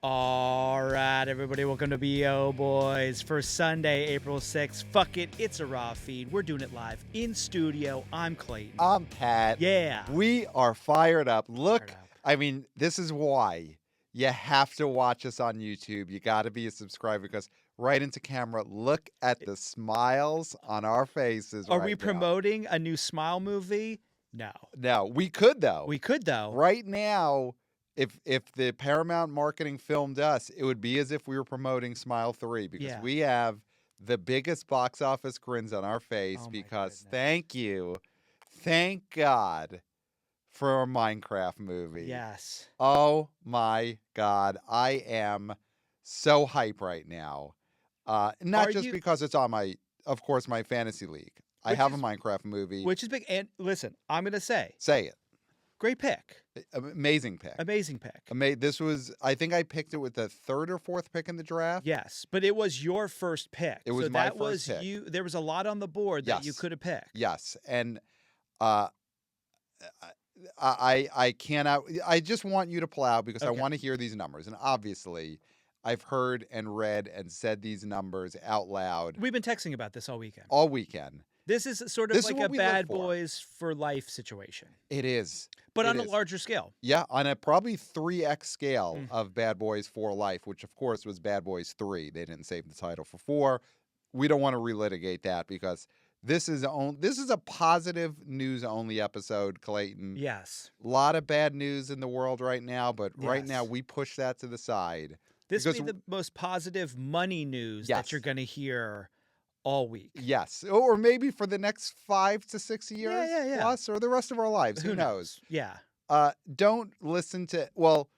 All right, everybody, welcome to BO Boys for Sunday, April 6th. Fuck it, it's a raw feed. We're doing it live in studio. I'm Clayton. I'm Pat. Yeah. We are fired up. Look, Fired up. I mean, this is why you have to watch us on YouTube. You got to be a subscriber because right into camera, look at the smiles on our faces. Are right we now. promoting a new Smile movie? No. No, we could though. We could, though. Right now, if the Paramount marketing filmed us, it would be as if we were promoting Smile 3 because Yeah. we have the biggest box office grins on our face Oh, my because goodness. thank God for a Minecraft movie. Yes. Oh my God. I am so hype right now. Not Are just you- because it's on my fantasy league. I Which have is- a Minecraft movie. Which is big. And listen, I'm going to say, Say it. great pick. Amazing pick. Amazing pick. This was, I think I picked it with the third or fourth pick in the draft. Yes, but it was your first pick. It was so my that first was pick. you. There was a lot on the board that you Yes. could have picked. Yes. And I cannot, I just want you to plow because I Okay. want to hear these numbers. And obviously, I've heard and read and said these numbers out loud We've been texting about this all weekend. all weekend. This is sort of This is like what a we live bad for. boys for life situation, It is. but It on a is. larger scale. Yeah, on a probably 3x scale Mm. of Bad Boys for Life, which of course was Bad Boys 3. They didn't save the title for 4. We don't want to relitigate that because this is a positive news only episode, Clayton. Yes. A lot of bad news in the world right now, but right now Yes. we push that to the side. This will Because be the most positive money news Yes. that you're going to hear all week. Yes, or maybe for the next 5 to 6 years yeah. plus, or the rest of our lives. Who knows? Yeah. Don't listen to, well,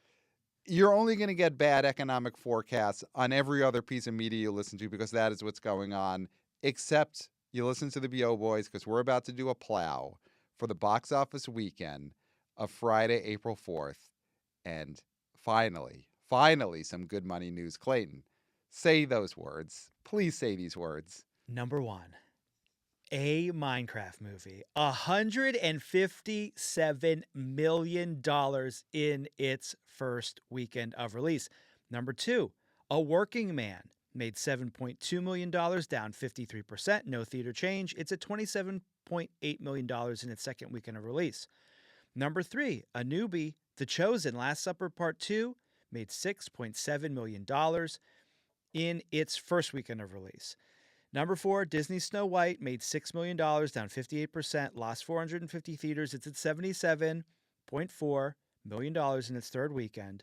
you're only going to get bad economic forecasts on every other piece of media you listen to because that is what's going on, except you listen to the BO Boys because we're about to do a plow for the box office weekend of Friday, April 4th. And finally, some good money news. Clayton, say those words. Please say these words. Number one, a Minecraft movie. $157 million in its first weekend of release. Number two, A Working Man made $7.2 million, down 53%. No theater change. It's at $27.8 million in its second weekend of release. Number three, A Newbie, The Chosen, Last Supper Part 2, made $6.7 million in its first weekend of release. Number four, Disney Snow White made $6 million, down 58%, lost 450 theaters. It's at $77.4 million in its third weekend.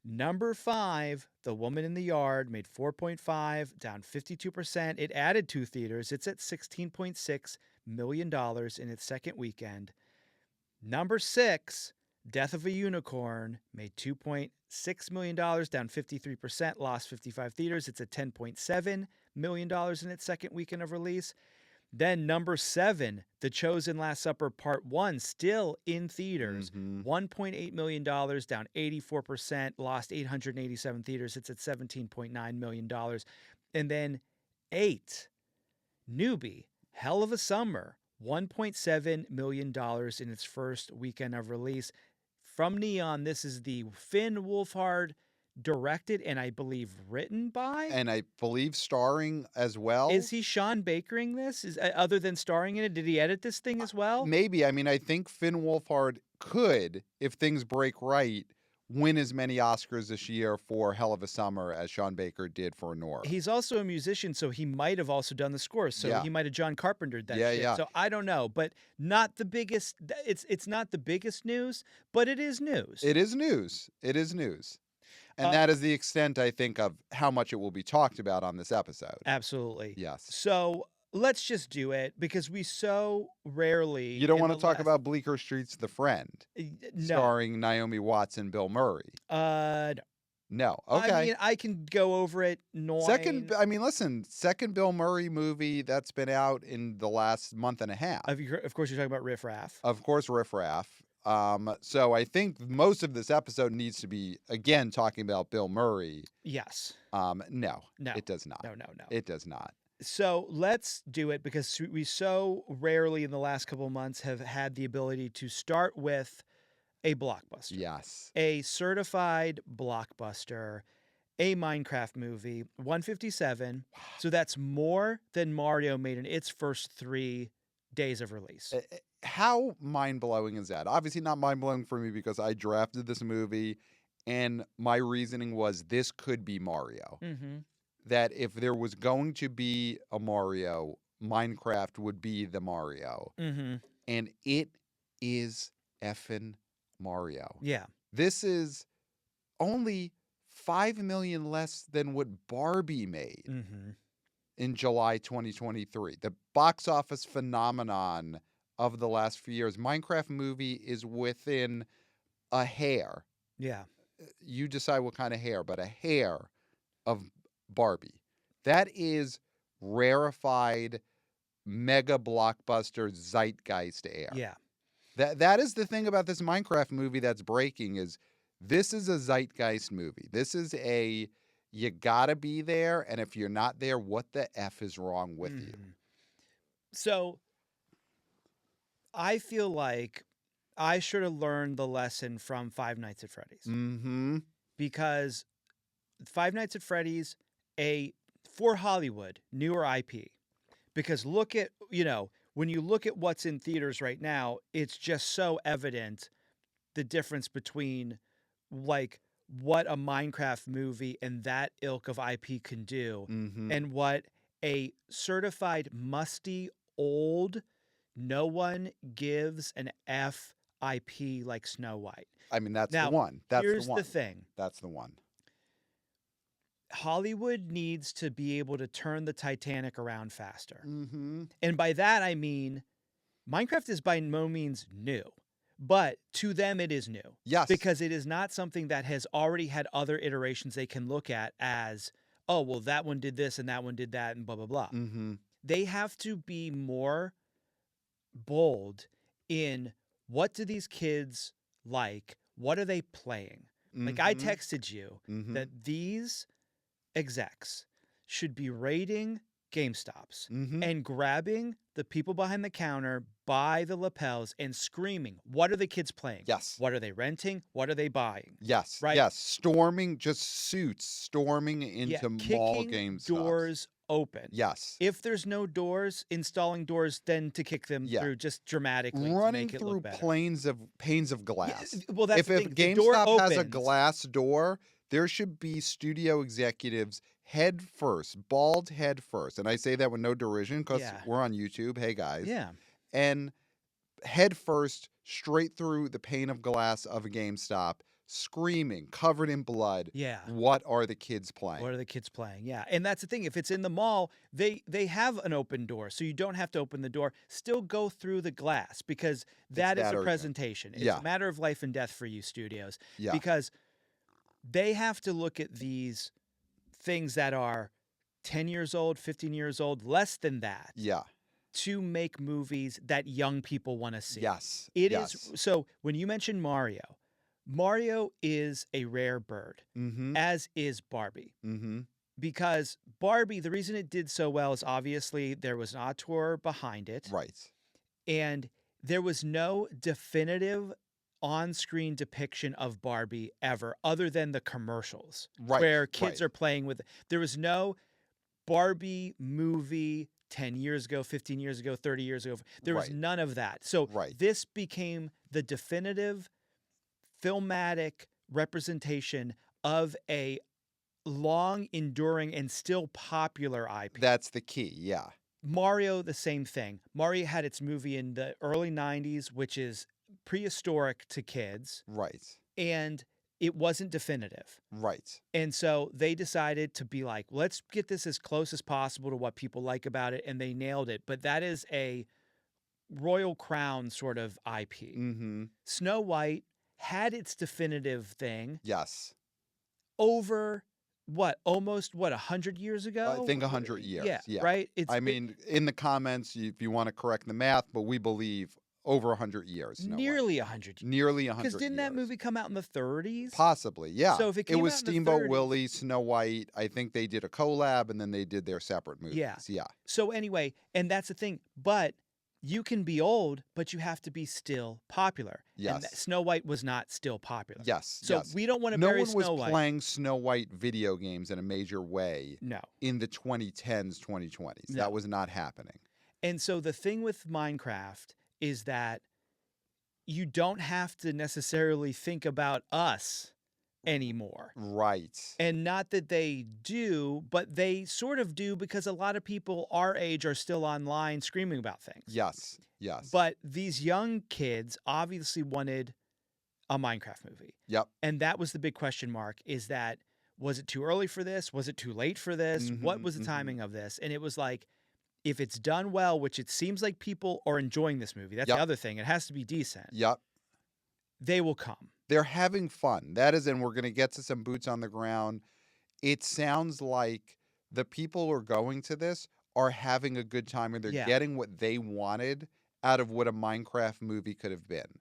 Number five, The Woman in the Yard made $4.5, down 52%. It added 2 theaters. It's at $16.6 million in its second weekend. Number six, Death of a Unicorn made $2.6 million, down 53%, lost 55 theaters. It's at $10.7 million in its second weekend of release. Then number seven, The Chosen Last Supper Part 1, still in theaters. $1.8 million, down 84%, lost 887 theaters. It's at $17.9 million. And then 8, Newbie, Hell of a Summer, $1.7 million in its first weekend of release. From Neon, this is the Finn Wolfhard directed and I believe written by. And I believe starring as well. Is he Sean Bakering this? Other than starring in it, did he edit this thing as well? Maybe. I mean, I think Finn Wolfhard could, if things break right, win as many Oscars this year for Hell of a Summer as Sean Baker did for Nora. He's also a musician, so he might have also done the score. So Yeah. he might have John Carpentered that Yeah, shit. yeah. So I don't know, but not the biggest. It's not the biggest news, but it is news. It is news. It is news. And that is the extent, I think, of how much it will be talked about on this episode. Absolutely. Yes. So let's just do it because we so rarely. You don't in want to the talk last- about Bleecker Street's The Friend, No. starring Naomi Watts and Bill Murray. No. No. Okay. I mean, I can go over it. Second Bill Murray movie that's been out in the last month and a half. Of course, you're talking about Riff Raff. Of course, Riff Raff. So I think most of this episode needs to be, again, talking about Bill Murray. Yes. No, No. it does not. No. It does not. So let's do it because we so rarely in the last couple of months have had the ability to start with a blockbuster. Yes. A certified blockbuster, a Minecraft movie, 157. So that's more than Mario made in its first 3 days of release. How mind-blowing is that? Obviously not mind-blowing for me because I drafted this movie and my reasoning was this could be Mario. Mm-hmm. That if there was going to be a Mario, Minecraft would be the Mario. Mm-hmm. And it is effing Mario. Yeah. This is only $5 million less than what Barbie made Mm-hmm. in July 2023. The box office phenomenon of the last few years. Minecraft movie is within a hair. Yeah. You decide what kind of hair, but a hair of Barbie. That is rarefied mega blockbuster zeitgeist air. Yeah. That is the thing about this Minecraft movie that's breaking is this is a zeitgeist movie. This is a you gotta be there, and if you're not there, what the F is wrong with you? So I feel like I should have learned the lesson from Five Nights at Freddy's. Mm-hmm. Because Five Nights at Freddy's, for Hollywood, newer IP. Because look at, when you look at what's in theaters right now, it's just so evident the difference between like what a Minecraft movie and that ilk of IP can do Mm-hmm. and what a certified musty old no one gives an F IP like Snow White. I mean, that's Now, the one. That's here's the one. the thing. That's the one. Hollywood needs to be able to turn the Titanic around faster. Mm-hmm. And by that, I mean, Minecraft is by no means new, but to them, it is new. Yes. Because it is not something that has already had other iterations they can look at as, oh, well, that one did this and that one did that and blah, blah, blah. Mm-hmm. They have to be more bold in what do these kids like? What are they playing? Like I texted you that these execs should be raiding GameStops and grabbing the people behind the counter by the lapels and screaming, what are the kids playing? Yes. What are they renting? What are they buying? Yes. Right? Yes. Storming, just suits storming into mall kicking GameStops. doors open. Yes. If there's no doors, installing doors, then to kick them through just dramatically running to make it through look better. panes of glass. Well, that's if the thing. The GameStop door has a opens. glass door, there should be studio executives head first, bald head first. And I say that with no derision because we're on YouTube. Hey, guys. Yeah. And head first, straight through the pane of glass of a GameStop, screaming, covered in blood. Yeah. What are the kids playing? What are the kids playing? Yeah. And that's the thing. If it's in the mall, they have an open door. So you don't have to open the door. Still go through the glass because that is a presentation. It's a matter of life and death for you studios. Yeah. Because they have to look at these things that are 10 years old, 15 years old, less than that. Yeah. To make movies that young people want to see. Yes. It is. So when you mention Mario is a rare bird, as is Barbie. Because Barbie, the reason it did so well is obviously there was an auteur behind it. Right. And there was no definitive on-screen depiction of Barbie ever, other than the commercials, where kids are playing with. There was no Barbie movie 10 years ago, 15 years ago, 30 years ago. There was none of that. So this became the definitive filmatic representation of a long enduring and still popular IP. That's the key. Yeah. Mario, the same thing. Mario had its movie in the early 90s, which is prehistoric to kids. Right. And it wasn't definitive. Right. And so they decided to be like, let's get this as close as possible to what people like about it. And they nailed it. But that is a Royal Crown sort of IP. Snow White had its definitive thing. Yes. Over almost 100 years ago? I think 100 years. Yeah. Right? Mean, in the comments, if you want to correct the math, but we believe over 100 years. Nearly 100 years. Nearly 100 years. Because didn't that movie come out in the 30s? Possibly, yeah. So if it was out Steamboat in the 30s, Willie, Snow White. I think they did a collab and then they did their separate movies. Yeah. So anyway, and that's the thing. But you can be old, but you have to be still popular. And Yes. Snow White was not still popular. Yes. So yes. we don't want to No bury one was Snow White. playing Snow White video games in a major way No. in the 2010s, 2020s. No. That was not happening. And so the thing with Minecraft is that you don't have to necessarily think about us anymore. Right. And not that they do, but they sort of do, because a lot of people our age are still online screaming about things. Yes. Yes. But these young kids obviously wanted a Minecraft movie. Yep. And that was the big question mark, is that, was it too early for this? Was it too late for this? What was the timing of this? And it was like, if it's done well, which it seems like people are enjoying this movie. That's Yep. the other thing. It has to be decent. Yep. They will come. They're having fun. That is, and we're going to get to some boots on the ground. It sounds like the people who are going to this are having a good time, and they're Yeah. getting what they wanted out of what a Minecraft movie could have been.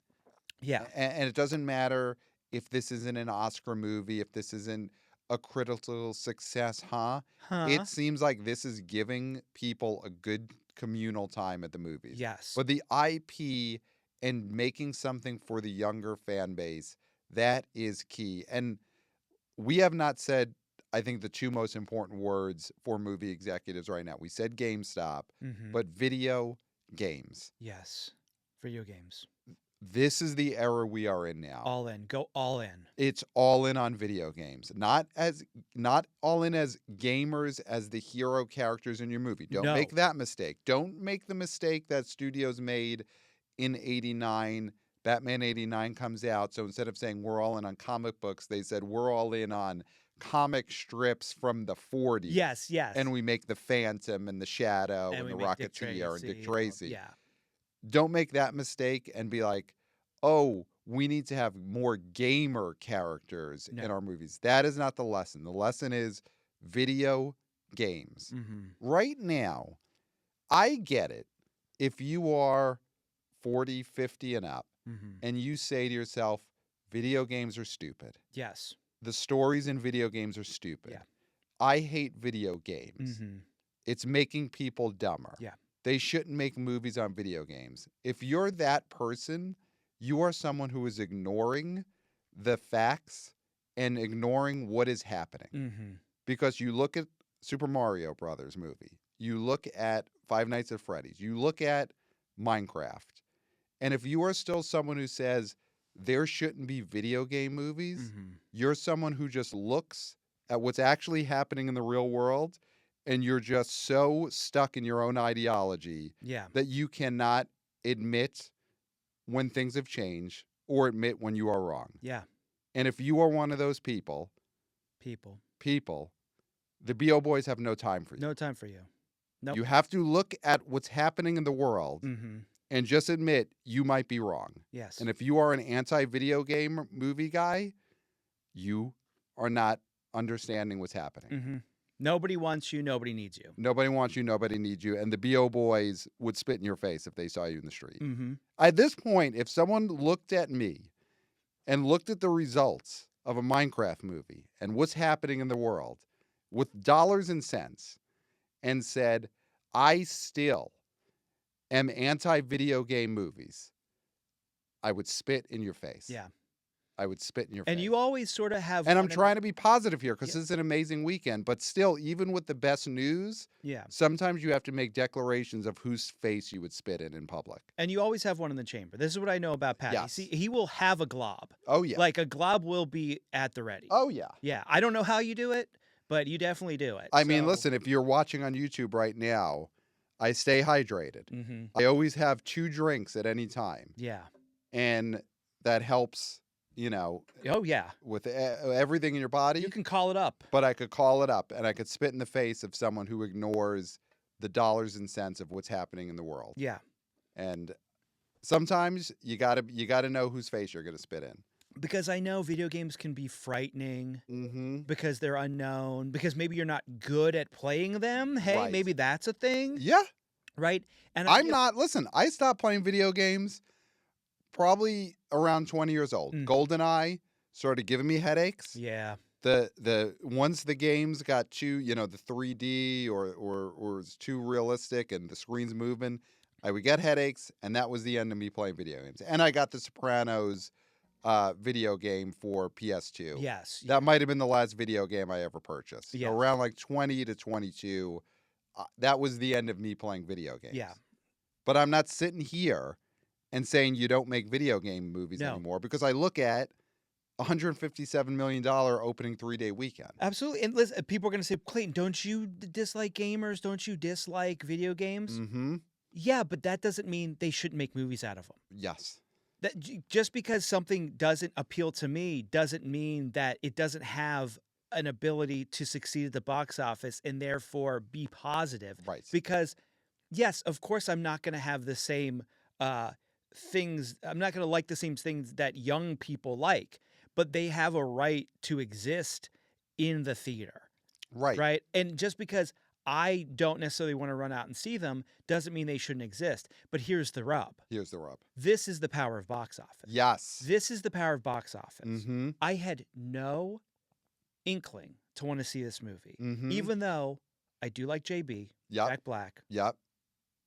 Yeah. And it doesn't matter if this isn't an Oscar movie, if this isn't a critical success, It seems like this is giving people a good communal time at the movies. Yes. But the IP and making something for the younger fan base, that is key. And we have not said, I think, the two most important words for movie executives right now. We said GameStop, but video games. Yes. Video games. This is the era we are in now. All in. Go all in. It's all in on video games. Not all in as gamers, as the hero characters in your movie. Don't No. make that mistake. Don't make the mistake that studios made in 89. Batman 89 comes out. So instead of saying we're all in on comic books, they said we're all in on comic strips from the 40s. Yes. And we make the Phantom and the Shadow and the we make Dick Rocketeer and Dick Tracy. Tracy. Yeah. Don't make that mistake and be like, oh, we need to have more gamer characters in our movies. That is not the lesson. The lesson is video games. Right now, I get it. If you are 40, 50 and up, and you say to yourself, video games are stupid. Yes. The stories in video games are stupid. Yeah. I hate video games. It's making people dumber. Yeah. They shouldn't make movies on video games. If you're that person, you are someone who is ignoring the facts and ignoring what is happening. Because you look at Super Mario Brothers movie, you look at Five Nights at Freddy's, you look at Minecraft, and if you are still someone who says there shouldn't be video game movies, you're someone who just looks at what's actually happening in the real world, and you're just so stuck in your own ideology that you cannot admit when things have changed or admit when you are wrong. Yeah. And if you are one of those people, the BO Boys have no time for you. No time for you. Nope. You have to look at what's happening in the world and just admit you might be wrong. Yes. And if you are an anti-video game movie guy, you are not understanding what's happening. Nobody wants you. Nobody needs you. Nobody wants you. Nobody needs you. And the BO Boys would spit in your face if they saw you in the street. Mm-hmm. At this point, if someone looked at me and looked at the results of a Minecraft movie and what's happening in the world with dollars and cents and said, I still am anti-video game movies, I would spit in your face. Yeah. I would spit in your face. And you always sort of have... And I'm trying to be positive here because this is an amazing weekend. But still, even with the best news, sometimes you have to make declarations of whose face you would spit in public. And you always have one in the chamber. This is what I know about Pat. Yes. See, he will have a glob. Oh, yeah. Like a glob will be at the ready. Oh, yeah. Yeah. I don't know how you do it, but you definitely do it. I mean, listen, if you're watching on YouTube right now, I stay hydrated. I always have 2 drinks at any time. Yeah. And that helps... oh yeah, with everything in your body. You can call it up. But I could call it up, and I could spit in the face of someone who ignores the dollars and cents of what's happening in the world. Yeah. And sometimes you gotta know whose face you're gonna spit in. Because I know video games can be frightening because they're unknown, because maybe you're not good at playing them. Hey, maybe that's a thing. Yeah. Right? And listen, I stopped playing video games probably around 20 years old. GoldenEye started giving me headaches. Yeah. The once the games got too, the 3D or was too realistic and the screen's moving, I would get headaches, and that was the end of me playing video games. And I got the Sopranos video game for PS2. Yes. That might have been the last video game I ever purchased. Yeah. Around like 20 to 22, that was the end of me playing video games. Yeah. But I'm not sitting here and saying you don't make video game movies No. anymore, because I look at $157 million opening 3-day weekend. Absolutely. And listen, people are going to say, Clayton, don't you dislike gamers? Don't you dislike video games? Mm-hmm. Yeah, but that doesn't mean they shouldn't make movies out of them. Yes. That just because something doesn't appeal to me doesn't mean that it doesn't have an ability to succeed at the box office and therefore be positive. Right. Because, yes, of course, I'm not going to have the same things. I'm not going to like the same things that young people like, but they have a right to exist in the theater. Right. Right. And just because I don't necessarily want to run out and see them doesn't mean they shouldn't exist. But here's the rub. Here's the rub. This is the power of box office. Yes. This is the power of box office. Mm-hmm. I had no inkling to want to see this movie, Mm-hmm. even though I do like JB, Yep. Jack Black. Yep.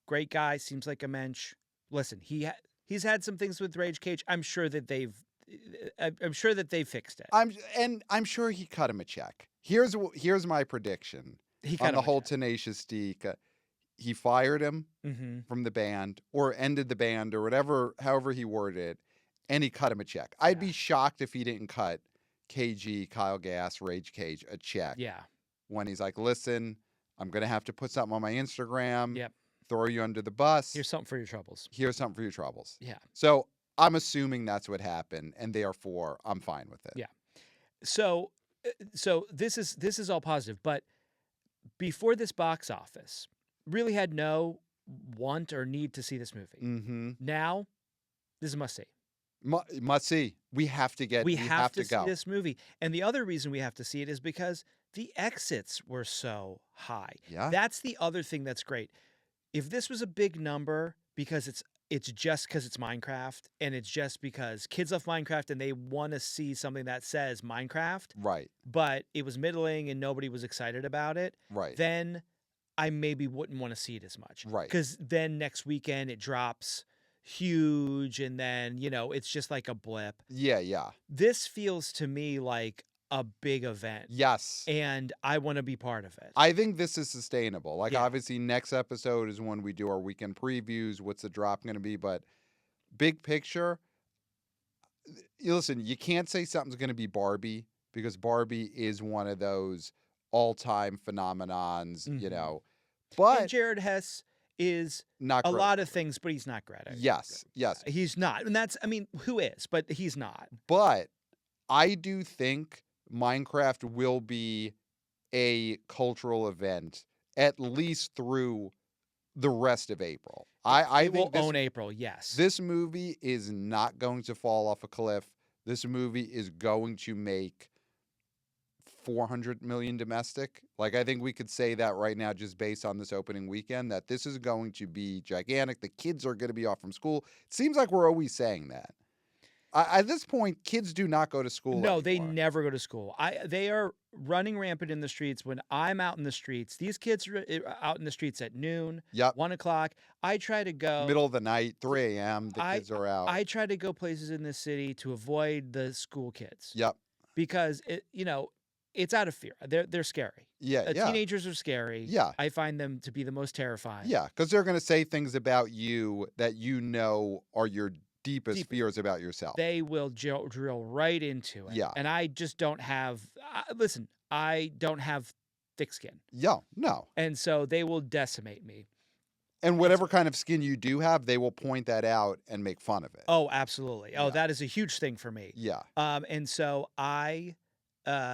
Great guy, seems like a mensch. Listen, he's had some things with Rage Cage. I'm sure that they've fixed it. I'm sure he cut him a check. Here's my prediction He on the whole Tenacious D. He fired him Mm-hmm. from the band, or ended the band, or whatever, however he worded it, and he cut him a check. I'd be shocked if he didn't cut KG, Kyle Gass, Rage Cage a check. Yeah. When he's like, listen, I'm gonna have to put something on my Instagram. Yep. Throw you under the bus. Here's something for your troubles. Here's something for your troubles. Yeah. So I'm assuming that's what happened, and therefore I'm fine with it. Yeah. So this is all positive, but before this box office, really had no want or need to see this movie. Mm-hmm. Now, this is a must see. Must see. We have to get. We have to go. see this movie, and the other reason we have to see it is because the exits were so high. Yeah. That's the other thing that's great. If this was a big number because it's just because it's Minecraft, and it's just because kids love Minecraft and they want to see something that says Minecraft, Right. but it was middling and nobody was excited about it, Right. then I maybe wouldn't want to see it as much. Right. Because then next weekend it drops huge, and then, it's just like a blip. Yeah. Yeah. This feels to me like a big event. Yes. And I want to be part of it. I think this is sustainable. Like, Yeah. obviously, next episode is when we do our weekend previews. What's the drop going to be? But big picture, listen, you can't say something's going to be Barbie, because Barbie is one of those all-time phenomenons, Mhm. But And Jared Hess is not a Greta. lot of things, but he's not Greta. Yes. Yes. He's not. And who is? But he's not. But I do think Minecraft will be a cultural event at least through the rest of April. I It will think own April, yes. this movie is not going to fall off a cliff. This movie is going to make 400 million domestic. Like, I think we could say that right now, just based on this opening weekend, that this is going to be gigantic. The kids are going to be off from school. It seems like we're always saying that. At this point, kids do not go to school No, they anymore. never go to school. They are running rampant in the streets. When I'm out in the streets, these kids are out in the streets at noon, Yep. 1 o'clock. I try to go. Middle of the night, 3 a.m., the kids are out. I try to go places in the city to avoid the school kids. Yep. Because it's out of fear. They're scary. Yeah, yeah. Teenagers are scary. Yeah. I find them to be the most terrifying. Yeah, because they're going to say things about you that are your deepest fears about yourself. They will drill right into it. Yeah. And I just don't have. Listen, I don't have thick skin, Yeah, no. and so they will decimate me. And whatever kind of skin you do have, they will point that out and make fun of it. Oh, absolutely. Oh, Yeah. that is a huge thing for me. Yeah, And so I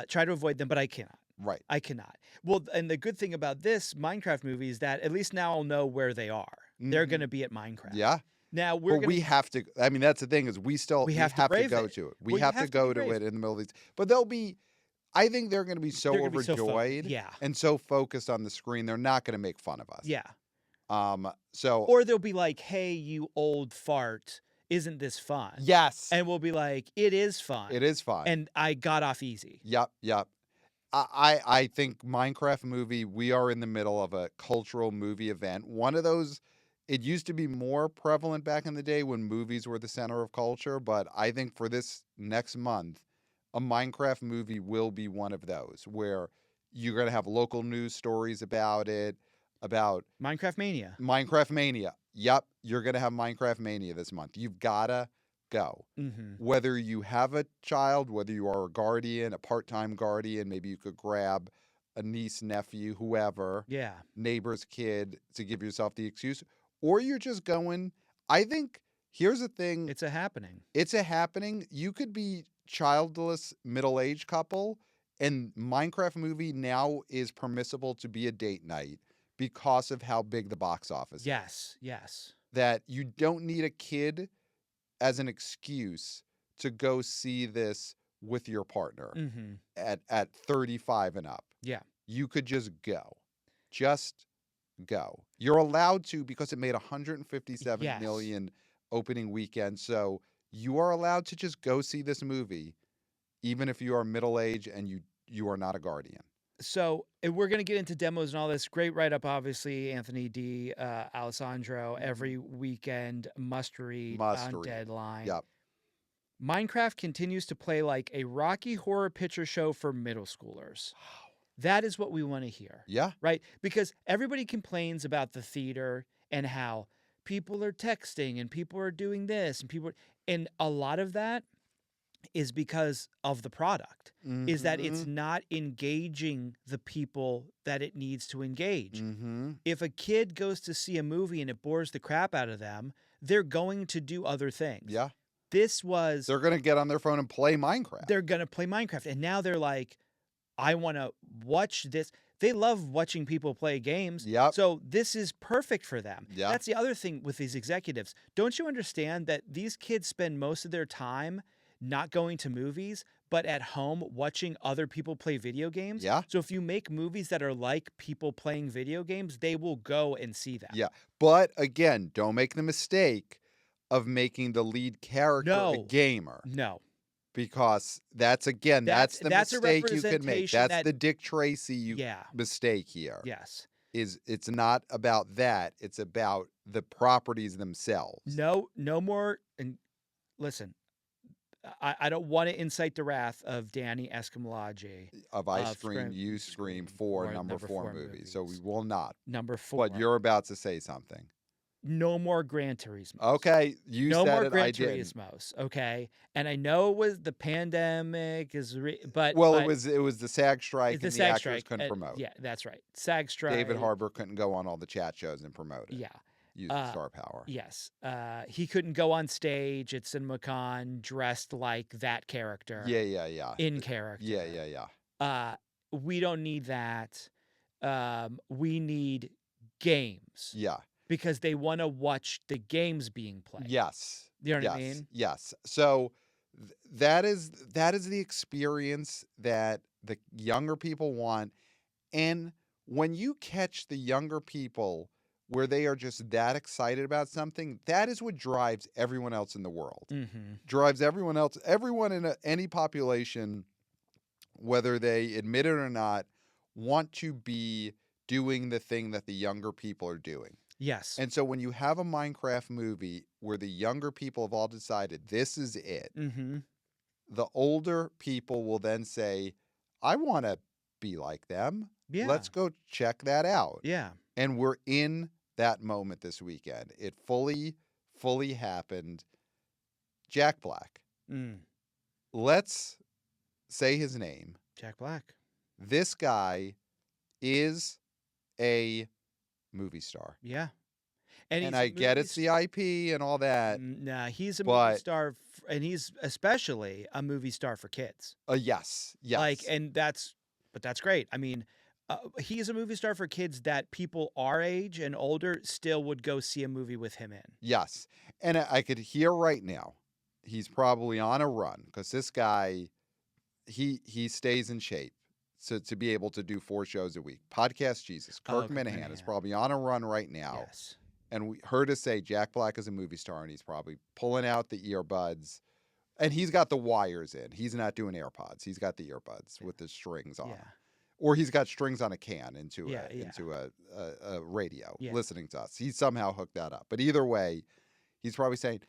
try to avoid them, but I cannot. right. I cannot. Well, and the good thing about this Minecraft movie is that at least now I'll know where they are. They're Mhm. going to be at Minecraft. Yeah. Now we have to. I mean, that's the thing, is we have to brave go it. to it. We Well, you have to have to go be to brave. it in the middle of these. But they'll be. I think they're going to be so They're gonna be so overjoyed yeah. and so focused on the screen, they're not going to make fun of us. Yeah. So. Or they'll be like, "Hey, you old fart, isn't this fun?" Yes. And we'll be like, "It is fun." It is fun. And I got off easy. Yep. I think Minecraft movie, we are in the middle of a cultural movie event. One of those It used to be more prevalent back in the day when movies were the center of culture, but I think for this next month, a Minecraft movie will be one of those where you're going to have local news stories about it, about Minecraft Mania. Minecraft Mania. Yep, you're going to have Minecraft Mania this month. You've got to go. Mm-hmm. Whether you have a child, whether you are a guardian, a part-time guardian, maybe you could grab a niece, nephew, whoever, Yeah. neighbor's kid to give yourself the excuse, or you're just going. I think here's the thing. It's a happening. It's a happening. You could be childless middle-aged couple, and Minecraft movie now is permissible to be a date night because of how big the box office is. Yes. That you don't need a kid as an excuse to go see this with your partner Mm-hmm. at 35 and up. Yeah. You could just go. Just go. You're allowed to because it made 157 Yes. million opening weekend. So you are allowed to just go see this movie, even if you are middle-aged and you are not a guardian. So we're going to get into demos and all this. Great write-up, obviously, Anthony D. Alessandro. Every weekend, must read on Deadline. Yep. Minecraft continues to play like a Rocky Horror Picture Show for middle schoolers. That is what we want to hear. Yeah. Right? Because everybody complains about the theater and how people are texting and people are doing this and a lot of that is because of the product. Mm-hmm. Is that it's not engaging the people that it needs to engage. Mm-hmm. If a kid goes to see a movie and it bores the crap out of them, they're going to do other things. Yeah. They're going to get on their phone and play Minecraft. They're going to play Minecraft. And now they're like, I want to watch this. They love watching people play games. Yep. So this is perfect for them. Yeah. That's the other thing with these executives. Don't you understand that these kids spend most of their time not going to movies, but at home watching other people play video games? Yeah. So if you make movies that are like people playing video games, they will go and see them. Yeah. But again, don't make the mistake of making the lead character a gamer. No. Because that's the mistake you could make. That's the Dick Tracy mistake here. Yes. It's not about that. It's about the properties themselves. No more. And listen, I don't want to incite the wrath of Danny Escamilage. Of I Scream, You Scream 4, number 4 movies. So we will not. Number 4. But you're about to say something. No more Gran Turismo. Okay, you no said more it. Gran I didn't. Turismos. Okay, and I know it was the pandemic but it was the SAG strike, and the actors strike, couldn't promote. Yeah, that's right. SAG strike. David Harbour couldn't go on all the chat shows and promote it. Yeah, use the star power. Yes, he couldn't go on stage at CinemaCon dressed like that character. Yeah. In character. Yeah. We don't need that. We need games. Yeah. Because they want to watch the games being played. Yes. You know what I mean? Yes. So that is the experience that the younger people want. And when you catch the younger people where they are just that excited about something, that is what drives everyone else in the world. Mm-hmm. Drives everyone else. Everyone in any population, whether they admit it or not, want to be doing the thing that the younger people are doing. Yes. And so when you have a Minecraft movie where the younger people have all decided this is it, the older people will then say, I want to be like them. Yeah. Let's go check that out. Yeah. And we're in that moment this weekend. It fully happened. Jack Black. Let's say his name. Jack Black. This guy is a movie star. Yeah. And I get it's the IP and all that. Nah, he's a movie star, and he's especially a movie star for kids. Yes. But that's great. I mean, he's a movie star for kids that people our age and older still would go see a movie with him in. Yes. And I could hear right now, he's probably on a run because this guy, he stays in shape. So to be able to do 4 shows a week. Podcast Jesus. Kirk Minahan is probably on a run right now. Yes. And we heard us say Jack Black is a movie star, and he's probably pulling out the earbuds. And he's got the wires in. He's not doing AirPods. He's got the earbuds with the strings on. Yeah. or he's got strings on a can into Yeah, a radio Yeah. listening to us. He somehow hooked that up. But either way, he's probably saying,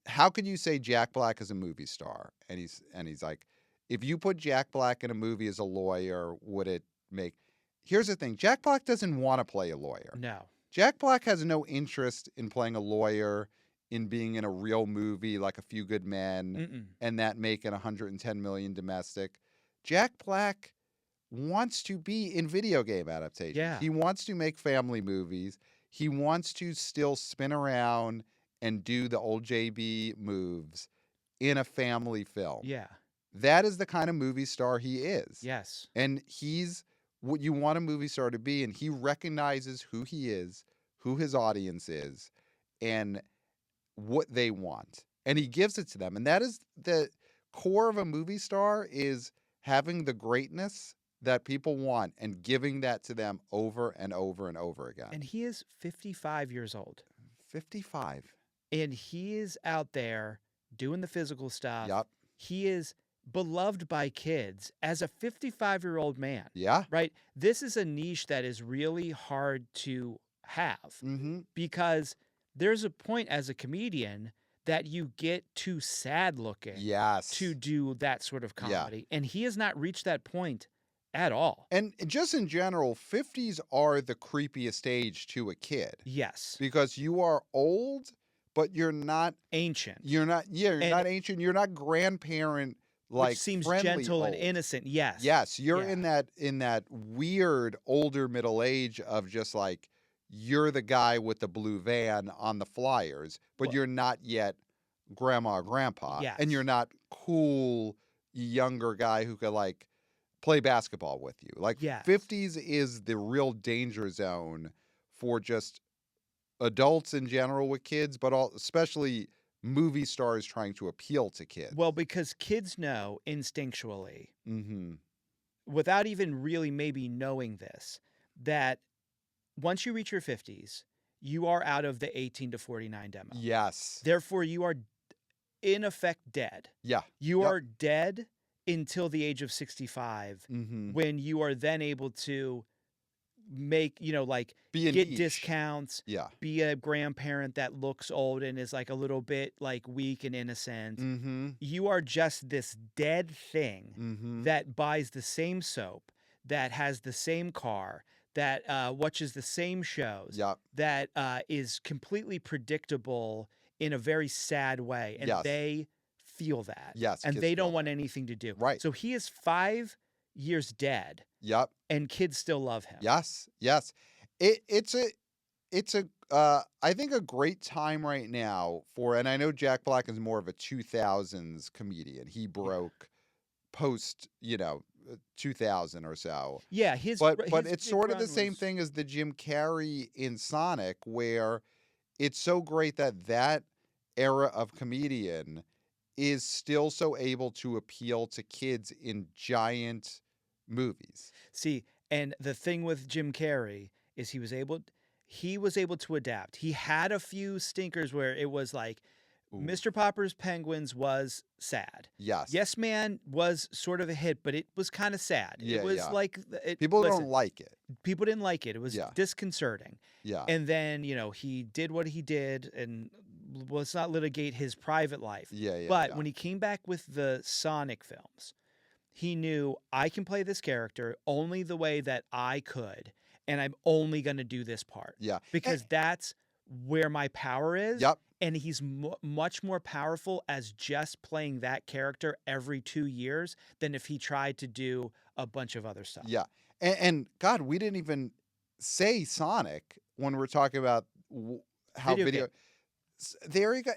how could you say Jack Black is a movie star? And he's like, if you put Jack Black in a movie as a lawyer, would it make... Here's the thing. Jack Black doesn't want to play a lawyer. No. Jack Black has no interest in playing a lawyer, in being in a real movie like A Few Good Men, Mm-mm. and that making 110 million domestic. Jack Black wants to be in video game adaptations. Yeah. He wants to make family movies. He wants to still spin around and do the old JB moves in a family film. Yeah. That is the kind of movie star he is. Yes. And he's what you want a movie star to be, and he recognizes who he is, who his audience is, and what they want. And he gives it to them. And that is the core of a movie star, is having the greatness that people want and giving that to them over and over and over again. And he is 55 years old. 55. And he is out there doing the physical stuff. Yep. He is beloved by kids as a 55-year-old man. Yeah. Right? This is a niche that is really hard to have Mm-hmm. because there's a point as a comedian that you get too sad looking Yes. to do that sort of Yeah. comedy. And he has not reached that point at all. And just in general, 50s are the creepiest age to a kid, Yes. because you are old, but you're not Ancient. you're not ancient, you're not grandparent like which seems friendly gentle and old. innocent. Yes. Yes, you're Yeah. in that weird older middle age of just like, you're the guy with the blue van on the flyers, but Well- you're not yet grandma or grandpa. Yes. And you're not cool younger guy who could like play basketball with you. Like Yes. 50s is the real danger zone for just adults in general with kids, but especially movie stars trying to appeal to kids. Well, because kids know instinctually, Mm-hmm. without even really maybe knowing this, that once you reach your 50s, you are out of the 18 to 49 demo. Yes. Therefore, you are in effect dead. Yeah. You Yep. are dead until the age of 65, Mm-hmm. when you are then able to make, like Be a get niche. discounts, Yeah. be a grandparent that looks old and is like a little bit like weak and innocent. Mm-hmm. You are just this dead thing Mm-hmm. that buys the same soap, that has the same car, that watches the same shows, Yep. that is completely predictable in a very sad way. And Yes. they feel that. Yes. And kids they feel don't that. want anything to do. Right. So he is 5 years dead Yep. and kids still love him. Yes. Yes. It's a I think a great time right now for, and I know Jack Black is more of a 2000s comedian. He broke post, 2000 or so. Yeah, But his it's big sort of the run same was- thing as the Jim Carrey in Sonic, where it's so great that era of comedian is still so able to appeal to kids in giant movies. See, and the thing with Jim Carrey is he was able to adapt. He had a few stinkers where it was like Ooh. Mr. Popper's Penguins was sad. Yes. Yes Man was sort of a hit, but it was kind of sad. Yeah, It was yeah. like People listen, don't like it. people didn't like it. It was Yeah. disconcerting. Yeah. And then, he did what he did, and let's not litigate his private life. Yeah. Yeah. But yeah. when he came back with the Sonic films, he knew, I can play this character only the way that I could, and I'm only going to do this part Yeah. because that's where my power is. Yep. And he's much more powerful as just playing that character every 2 years than if he tried to do a bunch of other stuff. Yeah. And God, we didn't even say Sonic when we're talking about how Video video. There you go.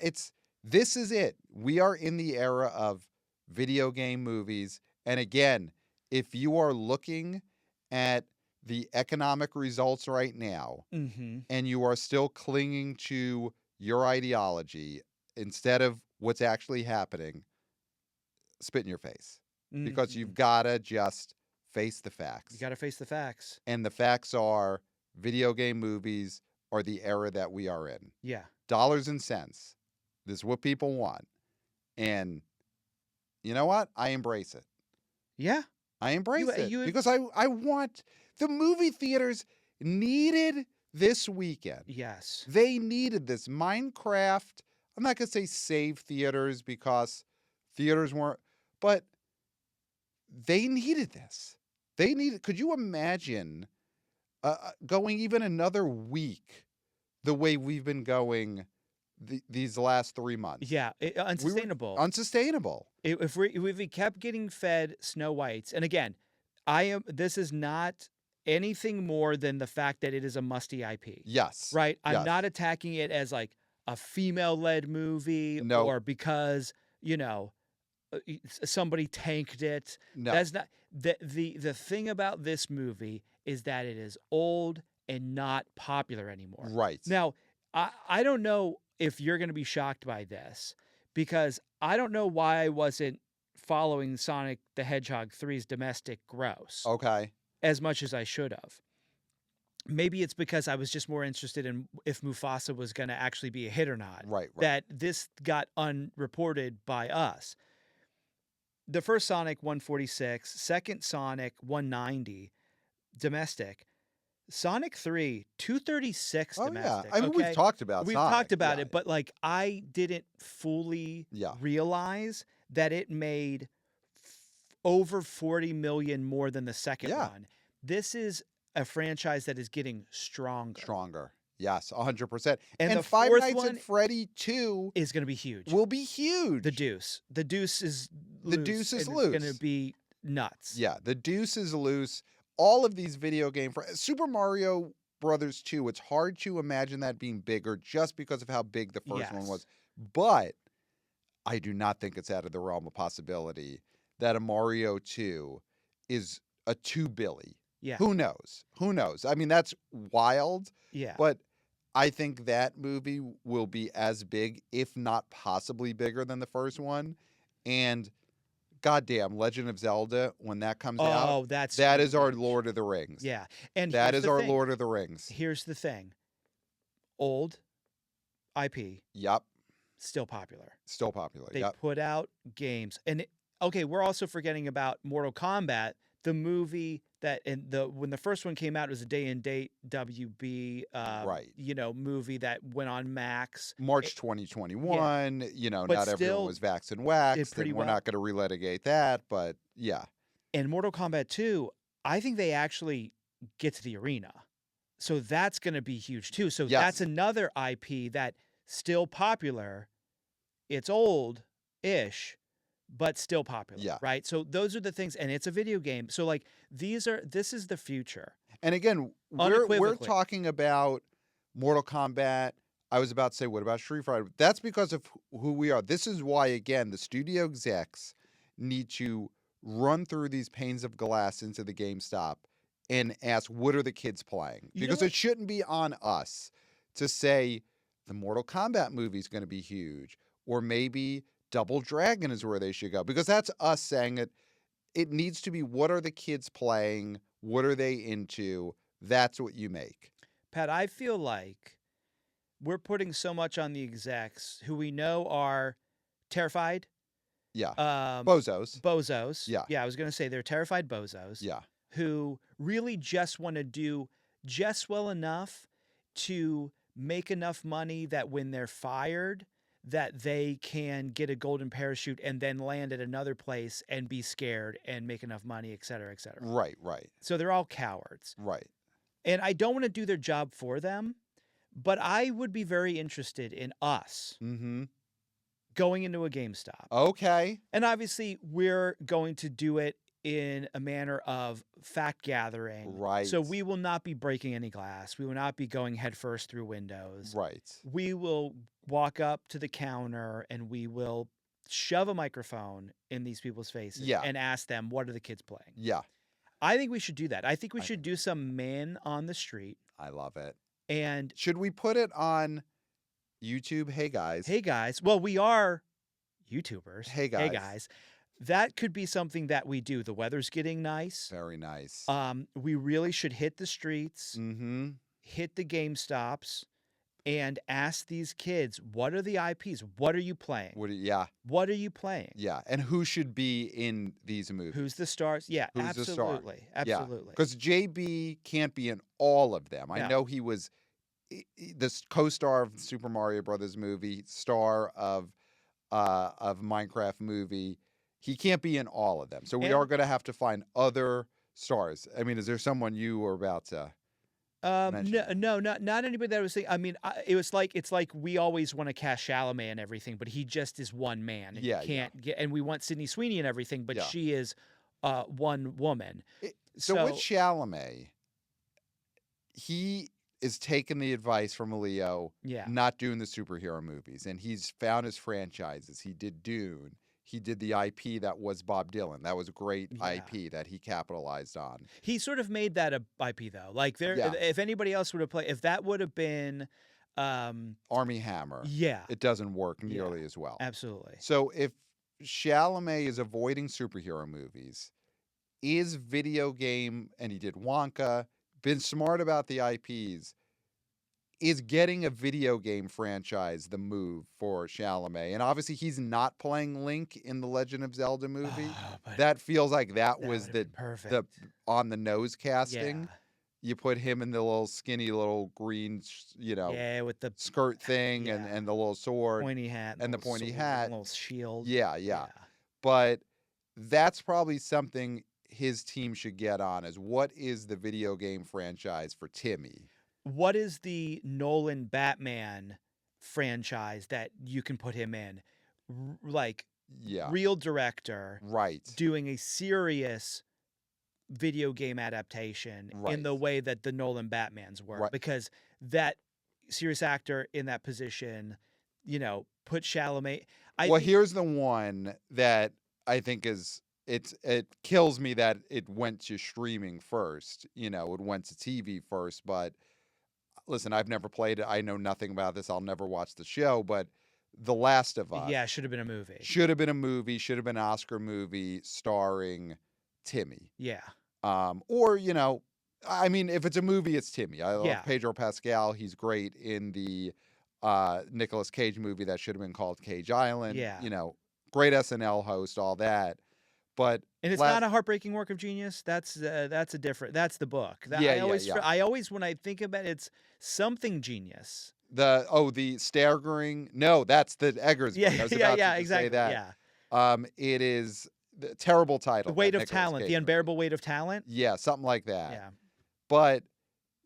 This is it. We are in the era of video game movies. And again, if you are looking at the economic results right now, Mm-hmm. and you are still clinging to your ideology instead of what's actually happening, spit in your face, because you've got to just face the facts. You got to face the facts. And the facts are, video game movies are the era that we are in. Yeah. Dollars and cents. This is what people want. And you know what? I embrace it. Yeah. I embrace it you because I want the movie theaters needed this weekend. yes. They needed this. Minecraft, I'm not going to say save theaters because theaters weren't, but they needed this. Could you imagine going even another week the way we've been going these last 3 months? Yeah, unsustainable. Unsustainable. If we kept getting fed Snow Whites, and again, this is not anything more than the fact that it is a musty IP. Yes. Right? I'm Yes. not attacking it as like a female-led movie No. or because, somebody tanked it. No. That's not the thing about this movie is that it is old and not popular anymore. Right. Now, I don't know if you're going to be shocked by this because I don't know why I wasn't following Sonic the Hedgehog 3's domestic gross Okay. as much as I should have. Maybe it's because I was just more interested in if Mufasa was going to actually be a hit or not. Right. That this got unreported by us. The first Sonic 146, second Sonic 190 domestic. Sonic 3 236 Oh domestic. yeah. I mean, okay? we've talked about We've Sonic. talked about Yeah. it, but like I didn't fully realize that it made over 40 million more than the second one. This is a franchise that is getting stronger. Yes, 100%. And the Five fourth Nights one at Freddy 2 is going to be huge. will be huge. The Deuce is The loose, Deuce is and loose. It's going to be nuts. Yeah, the Deuce is loose. All of these video game Super Mario Brothers 2, it's hard to imagine that being bigger just because of how big the first one was. But I do not think it's out of the realm of possibility that a Mario 2 is a 2 billy. Yeah. Who knows? I mean, that's wild. Yeah. But I think that movie will be as big, if not possibly bigger than the first one. And goddamn, Legend of Zelda, when that comes out, that is our Lord of the Rings. Yeah. And that is our Lord of the Rings. Here's the thing. Old IP. Yep. Still popular. They put out games. And we're also forgetting about Mortal Kombat, the movie that when the first one came out, it was a day and date WB movie that went on Max. March 2021, not everyone was vaxxed and waxed, and we're not going to relitigate that, but yeah. And Mortal Kombat 2, I think they actually get to the arena. So that's going to be huge too. So that's another IP that still popular. It's old-ish, but still popular, right? So those are the things, and it's a video game. So like this is the future. And again, we're talking about Mortal Kombat. I was about to say, what about Street Fighter? That's because of who we are. This is why, again, the studio execs need to run through these panes of glass into the GameStop and ask, what are the kids playing? Because it shouldn't be on us to say the Mortal Kombat movie is going to be huge, or maybe Double Dragon is where they should go, because that's us saying it. It needs to be, what are the kids playing? What are they into? That's what you make. Pat, I feel like we're putting so much on the execs who we know are terrified. Yeah. Bozos. Yeah. Yeah, I was going to say they're terrified bozos. Yeah. Who really just want to do just well enough to make enough money that when they're fired, that they can get a golden parachute and then land at another place and be scared and make enough money, et cetera, et cetera. Right. So they're all cowards. Right. And I don't want to do their job for them, but I would be very interested in us going into a GameStop. Okay. And obviously, we're going to do it in a manner of fact gathering. Right. So we will not be breaking any glass. We will not be going headfirst through windows. Right. We will walk up to the counter and we will shove a microphone in these people's faces and ask them, what are the kids playing? Yeah. I think we should do that. I think we should do some man on the street. I love it. And should we put it on YouTube? Hey guys. Well, we are YouTubers. Hey guys. That could be something that we do. The weather's getting nice. Very nice. We really should hit the streets, hit the GameStops, and ask these kids, what are the IPs? What are you playing? Yeah, What are you playing? yeah. And who should be in these movies? Who's the stars? Yeah, Who's the star? absolutely. Absolutely. Because JB can't be in all of them. I No. know he was the co-star of the Super Mario Brothers movie, star of Minecraft movie. He can't be in all of them. So we And- are going to have to find other stars. I mean, is there someone you were about to? No, not anybody that was saying. I mean, it's like we always want to cast Chalamet and everything, but he just is one man. And Yeah, you can't get. And we want Sydney Sweeney and everything, but Yeah. she is one woman. So with Chalamet, he is taking the advice from Leo, Yeah. not doing the superhero movies, and he's found his franchises. He did Dune. He did the IP that was Bob Dylan. That was a great Yeah. IP that he capitalized on. He sort of made that a IP though. Like Yeah. if anybody else would have played, if that would have been, Army Hammer. yeah, It doesn't work nearly as well. absolutely. So if Chalamet is avoiding superhero movies, is video game, and he did Wonka, been smart about the IPs, is getting a video game franchise the move for Chalamet? And obviously he's not playing Link in the Legend of Zelda movie. Oh, but That feels like that that was would've the been perfect. the on the nose casting. Yeah. You put him in the little skinny little green, Yeah, with the skirt thing Yeah. and the little sword. pointy hat and the little pointy sword, hat. little shield. Yeah. But that's probably something his team should get on, is what is the video game franchise for Timmy? What is the Nolan Batman franchise that you can put him in? Like Yeah. real director Right. doing a serious video game adaptation in the Right. way that the Nolan Batmans were, Right. because that serious actor in that position, put Chalamet. Well, here's the one that I think is it kills me that it went to streaming first. It went to TV first, but listen, I've never played it. I know nothing about this. I'll never watch the show, but The Last of Us Yeah, should have been a movie. should have been a movie, should have been an Oscar movie starring Timmy. Yeah. Or, I mean, if it's a movie, it's Timmy. I love Yeah. Pedro Pascal. He's great in the Nicolas Cage movie that should have been called Cage Island. Yeah. Great SNL host, all that. But And it's not a heartbreaking work of genius. That's a different. That's the book. Yeah. I always when I think about it, it's something genius. the staggering. No, that's the Eggers book. I was about to just exactly. say that. Yeah. It is the terrible title. The Weight that of Nicolas Talent, Cage the movie. unbearable weight of talent. Yeah, something like that. Yeah. But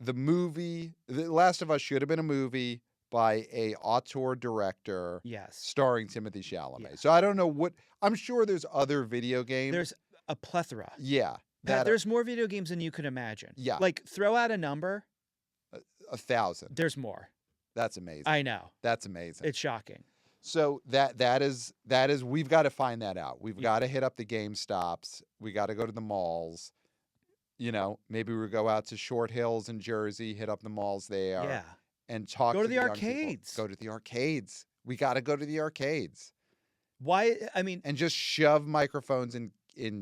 the movie, The Last of Us, should have been a movie by a auteur director Yes. starring Timothy Chalamet. Yeah. So I don't know what. I'm sure there's other video games. There's a plethora. Yeah, Pat, there's more video games than you could imagine. Yeah. Like throw out a number. 1,000. There's more. That's amazing. I know. That's amazing. It's shocking. So that is we've got to find that out. We've Yeah. got to hit up the GameStops. We got to go to the malls. Maybe we go out to Short Hills in Jersey, hit up the malls there, Yeah. and talk. Go to the young people. arcades. Go to the arcades. We got to go to the arcades Why? I mean, and just shove microphones in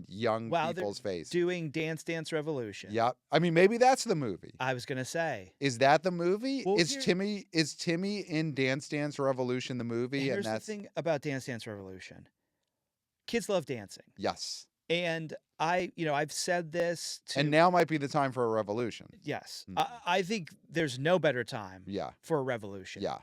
young Wow, they're people's face. doing Dance Dance Revolution. Yep. I mean, maybe that's the movie. I was gonna say. Is that the movie? Well, Is Timmy in Dance Dance Revolution the movie? Here's and the that's thing about Dance Dance Revolution. Kids love dancing, yes. and I've said this to. And now might be the time for a revolution. Yes, Mhm. I think there's no better time Yeah. for a revolution. Yeah.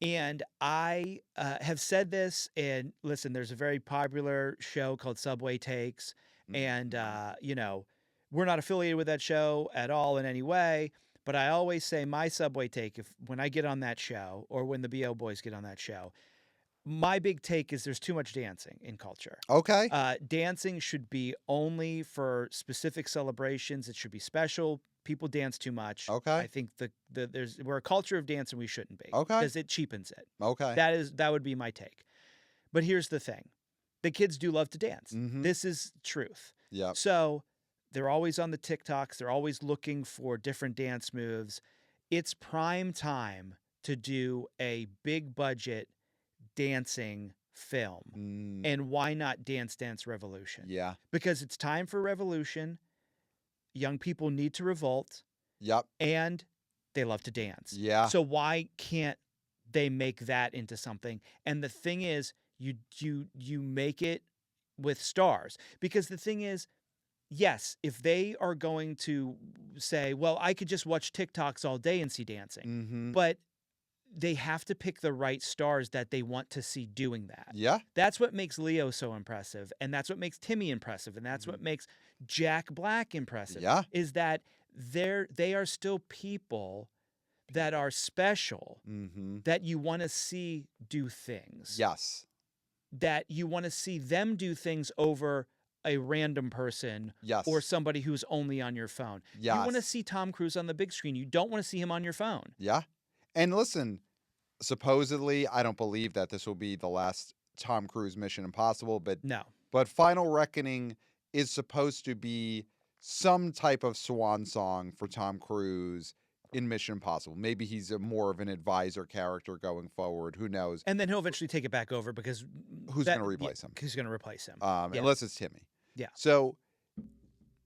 And I have said this, and listen, there's a very popular show called Subway Takes, and we're not affiliated with that show at all in any way. But I always say my Subway Take, when I get on that show or when the BO Boys get on that show, my big take is there's too much dancing in culture. Okay. Dancing should be only for specific celebrations. It should be special. People dance too much. Okay. I think we're a culture of dance and we shouldn't be. Okay. Because it cheapens it. Okay. That would be my take. But here's the thing. The kids do love to dance. Mhm. This is truth. Yep. So they're always on the TikToks. They're always looking for different dance moves. It's prime time to do a big budget dancing film. Mm, And why not Dance Dance Revolution? yeah. Because it's time for revolution. Young people need to revolt. Yep. And they love to dance. Yeah. So why can't they make that into something? And the thing is, you make it with stars, because the thing is, yes, if they are going to say, well, I could just watch TikToks all day and see dancing, Mm-hmm. but they have to pick the right stars that they want to see doing that. Yeah. That's what makes Leo so impressive, and that's what makes Timmy impressive, and that's what makes Jack Black impressive. Yeah. Is that they are still people that are special, Mm-hmm. that you want to see do things. Yes. That you want to see them do things over a random person Yes. or somebody who's only on your phone. Yes. You want to see Tom Cruise on the big screen. You don't want to see him on your phone. Yeah. And listen, supposedly, I don't believe that this will be the last Tom Cruise Mission Impossible, but No. Final Reckoning is supposed to be some type of swan song for Tom Cruise in Mission Impossible. Maybe he's more of an advisor character going forward. Who knows? And then he'll eventually take it back over, because Who's going to replace him? Who's going to replace him? Unless it's Timmy. Yeah. So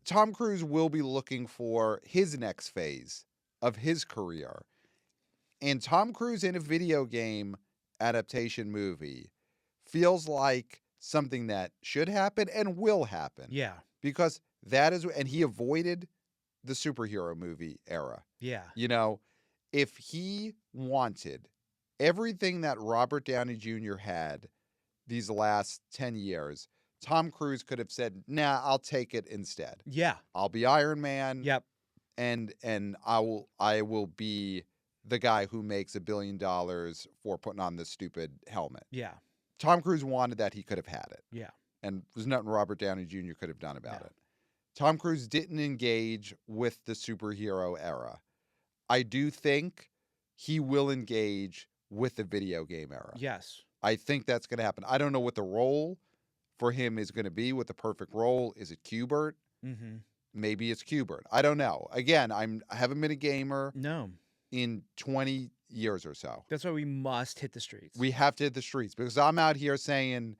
Tom Cruise will be looking for his next phase of his career. And Tom Cruise in a video game adaptation movie feels like something that should happen and will happen. Yeah. Because that is, and he avoided the superhero movie era. Yeah. You know, if he wanted everything that Robert Downey Jr. had these last 10 years, Tom Cruise could have said, nah, I'll take it instead. Yeah. I'll be Iron Man. Yep. And I will be the guy who makes $1 billion for putting on this stupid helmet. Yeah. Tom Cruise wanted that. He could have had it. Yeah. And there's nothing Robert Downey Jr. could have done about No. it. Tom Cruise didn't engage with the superhero era. I do think he will engage with the video game era. Yes. I think that's going to happen. I don't know what the role for him is going to be, what the perfect role. Is it Q*bert? Mm-hmm. Maybe it's Q*bert. I don't know. Again, I haven't been a gamer No. in 20 years or so. That's why we must hit the streets. We have to hit the streets, because I'm out here saying,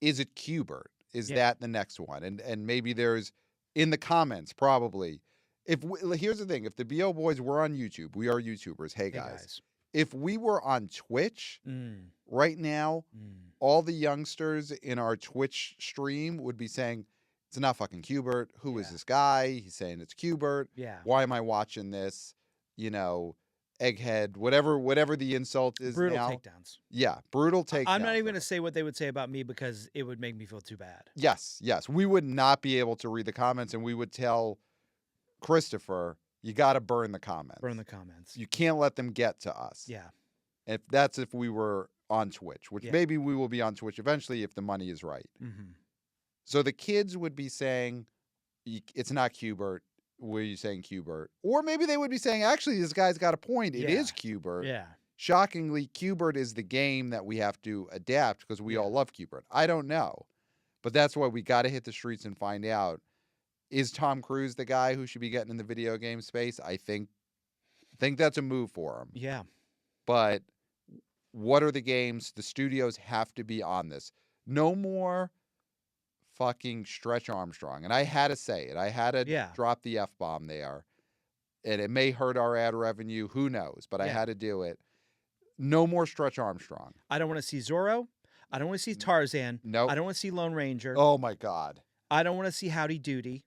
is it Q*bert? Is that the next one? And maybe there's, in the comments, probably. Here's the thing. If the BO Boys were on YouTube, we are YouTubers. Hey, guys. If we were on Twitch right now, all the youngsters in our Twitch stream would be saying, it's not fucking Q*bert. Who is this guy? He's saying it's Q*bert. Yeah. Why am I watching this? You know, egghead, whatever the insult is Brutal now. takedowns. Yeah, brutal takedowns. I'm not even going to say what they would say about me, because it would make me feel too bad. Yes. We would not be able to read the comments, and we would tell Christopher, you got to burn the comments. Burn the comments. You can't let them get to us. Yeah. If we were on Twitch, which maybe we will be on Twitch eventually if the money is right. Mm-hmm. So the kids would be saying, it's not Q*bert. Were you saying Q*bert? Or maybe they would be saying, actually, this guy's got a point. It is Q*bert. Yeah. Shockingly, Q*bert is the game that we have to adapt, because we all love Q*bert. I don't know. But that's why we got to hit the streets and find out, is Tom Cruise the guy who should be getting in the video game space? I think that's a move for him. Yeah. But what are the games? The studios have to be on this. No more fucking Stretch Armstrong. And I had to say it. I had to drop the F-bomb there. And it may hurt our ad revenue. Who knows? But I had to do it. No more Stretch Armstrong. I don't want to see Zorro. I don't want to see Tarzan. No. I don't want to see Lone Ranger. Oh, my God. I don't want to see Howdy Doody.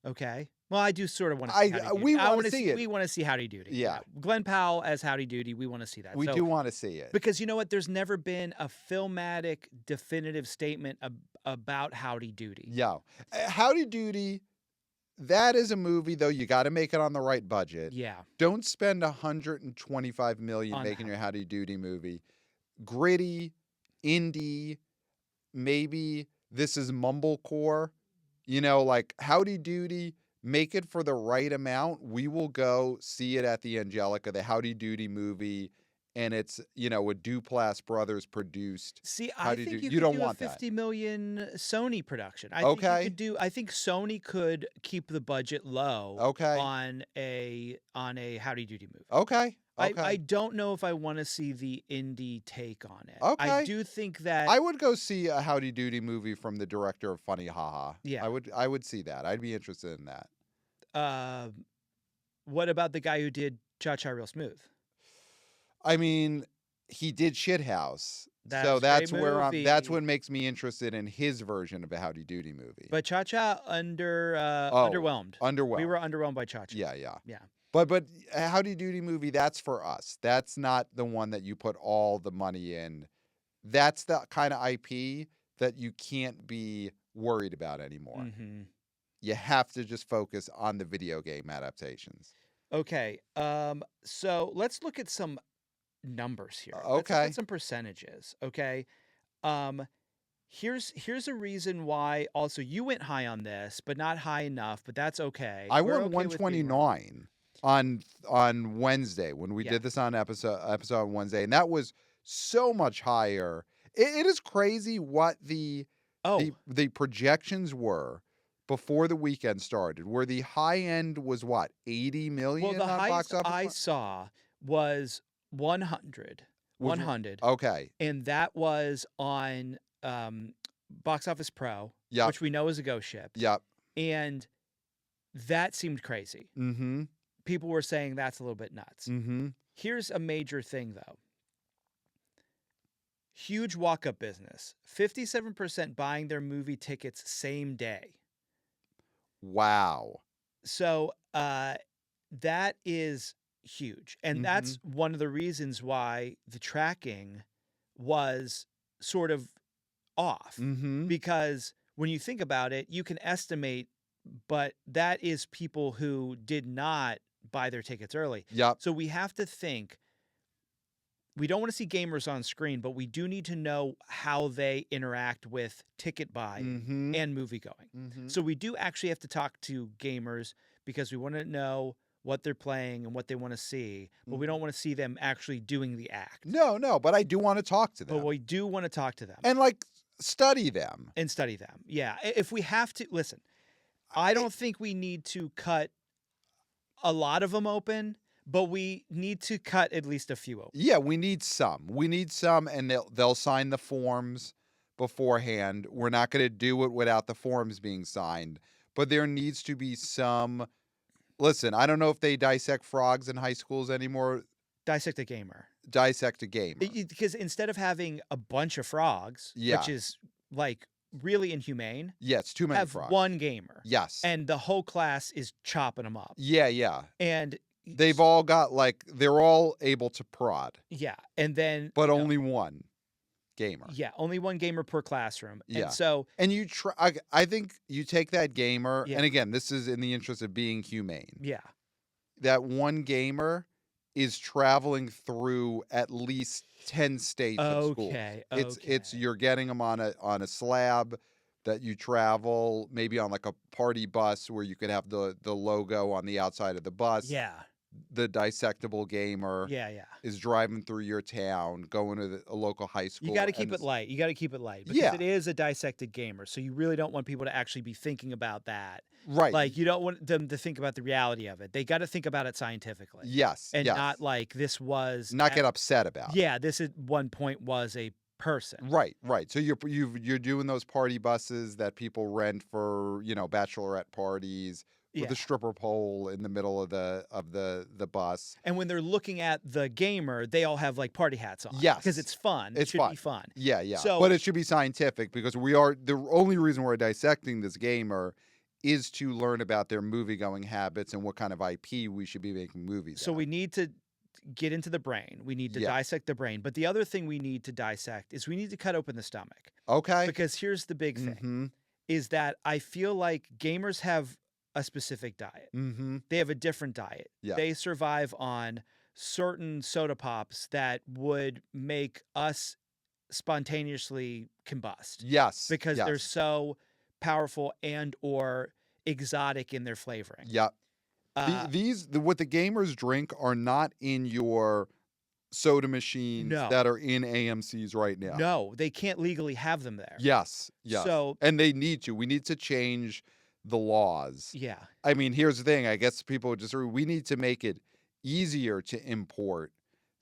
Okay. Well, I do sort of want to see Howdy Doody. We want to see it. We want to see Howdy Doody. Yeah. Glenn Powell as Howdy Doody. We want to see that. We do want to see it. Because you know what? There's never been a filmatic definitive statement about Howdy Doody. Yeah. Howdy Doody, that is a movie, though. You got to make it on the right budget. Yeah. Don't spend $125 million making your Howdy Doody movie. Gritty, indie, maybe this is mumblecore. You know, like Howdy Doody, make it for the right amount. We will go see it at the Angelica, the Howdy Doody movie, and it's, you know, a Duplass Brothers produced. See, I think you don't could do want a $50 million Sony production. I think Sony could keep the budget low on a Howdy Doody movie. Okay. I don't know if I want to see the indie take on it. Okay. I do think that I would go see a Howdy Doody movie from the director of Funny Haha. Yeah. I would see that. I'd be interested in that. What about the guy who did Cha-Cha Real Smooth. I mean, he did Shithouse. That's So a that's great where that's movie. what makes me interested in his version of a Howdy Doody movie. But Cha-Cha Oh, underwhelmed. underwhelmed. We were underwhelmed by Cha-Cha. Yeah. Yeah. But a Howdy Doody movie, that's for us. That's not the one that you put all the money in. That's the kind of IP that you can't be worried about anymore. Mm-hmm. You have to just focus on the video game adaptations. Okay. So let's look at some numbers here. Let's look Okay. at some percentages. Okay. Here's a reason why. Also, you went high on this, but not high enough. But that's okay. I We're won okay with being wrong. 129 on Wednesday when we Yeah. did this on episode on Wednesday, and that was so much higher. It is crazy what the projections were before the weekend started, where the high end was what, 80 million Well, the on highest box office? I saw was 100. 100. Okay. And that was on Box Office Pro, Yep. which we know is a ghost ship. Yep. And that seemed crazy. Mm-hmm. People were saying that's a little bit nuts. Mm-hmm. Here's a major thing, though. Huge walk-up business. 57% buying their movie tickets same day. Wow. So that is huge. And that's one of the reasons why the tracking was sort of off. Mm-hmm. Because when you think about it, you can estimate, but that is people who did not buy their tickets early. Yep. So we have to think, we don't want to see gamers on screen, but we do need to know how they interact with ticket buying and movie going. So we do actually have to talk to gamers because we want to know what they're playing and what they want to see, but we don't want to see them actually doing the act. No, but I do want to talk to them. But we do want to talk to them. And study them. And study them. Yeah. If we have to, listen, I don't think we need to cut a lot of them open, but we need to cut at least a few open. Yeah, we need some. And they'll sign the forms beforehand. We're not going to do it without the forms being signed, but there needs to be some. Listen, I don't know if they dissect frogs in high schools anymore. Dissect a gamer. Dissect a gamer. Because instead of having a bunch of frogs, which is really inhumane. Yeah, it's too many have frogs. One gamer. Yes. And the whole class is chopping them up. Yeah. And they've all got they're all able to prod. Yeah. And then but only one gamer. Yeah, only one gamer per classroom. Yeah. And so I think you take that gamer, Yeah. and again, this is in the interest of being humane. Yeah. That one gamer is traveling through at least 10 states of school. It's you're getting them on a slab that you travel, maybe on a party bus where you could have the logo on the outside of the bus. Yeah. The dissectable gamer is driving through your town, going to a local high school. You got to keep it light. Because it is a dissected gamer. So you really don't want people to actually be thinking about that. Right. You don't want them to think about the reality of it. They got to think about it scientifically. Yes. And not this was not get upset about it. Yeah, this at one point was a person. Right. So you're doing those party buses that people rent for, bachelorette parties. With a stripper pole in the middle of the bus. And when they're looking at the gamer, they all have party hats on. Yes. Because it's fun. It should be fun. Yeah. But it should be scientific because the only reason we're dissecting this gamer is to learn about their movie going habits and what kind of IP we should be making movies. So we need to get into the brain. We need to dissect the brain. But the other thing we need to dissect is we need to cut open the stomach. Okay. Because here's the big thing is that I feel like gamers have a specific diet. They have a different diet. Yeah. They survive on certain soda pops that would make us spontaneously combust. Yes. Because they're so powerful and or exotic in their flavoring. Yeah. What the gamers drink are not in your soda machines that are in AMC's right now. No, they can't legally have them there. Yes. And they need to. We need to change the laws. Yeah. I mean, here's the thing. I guess people we need to make it easier to import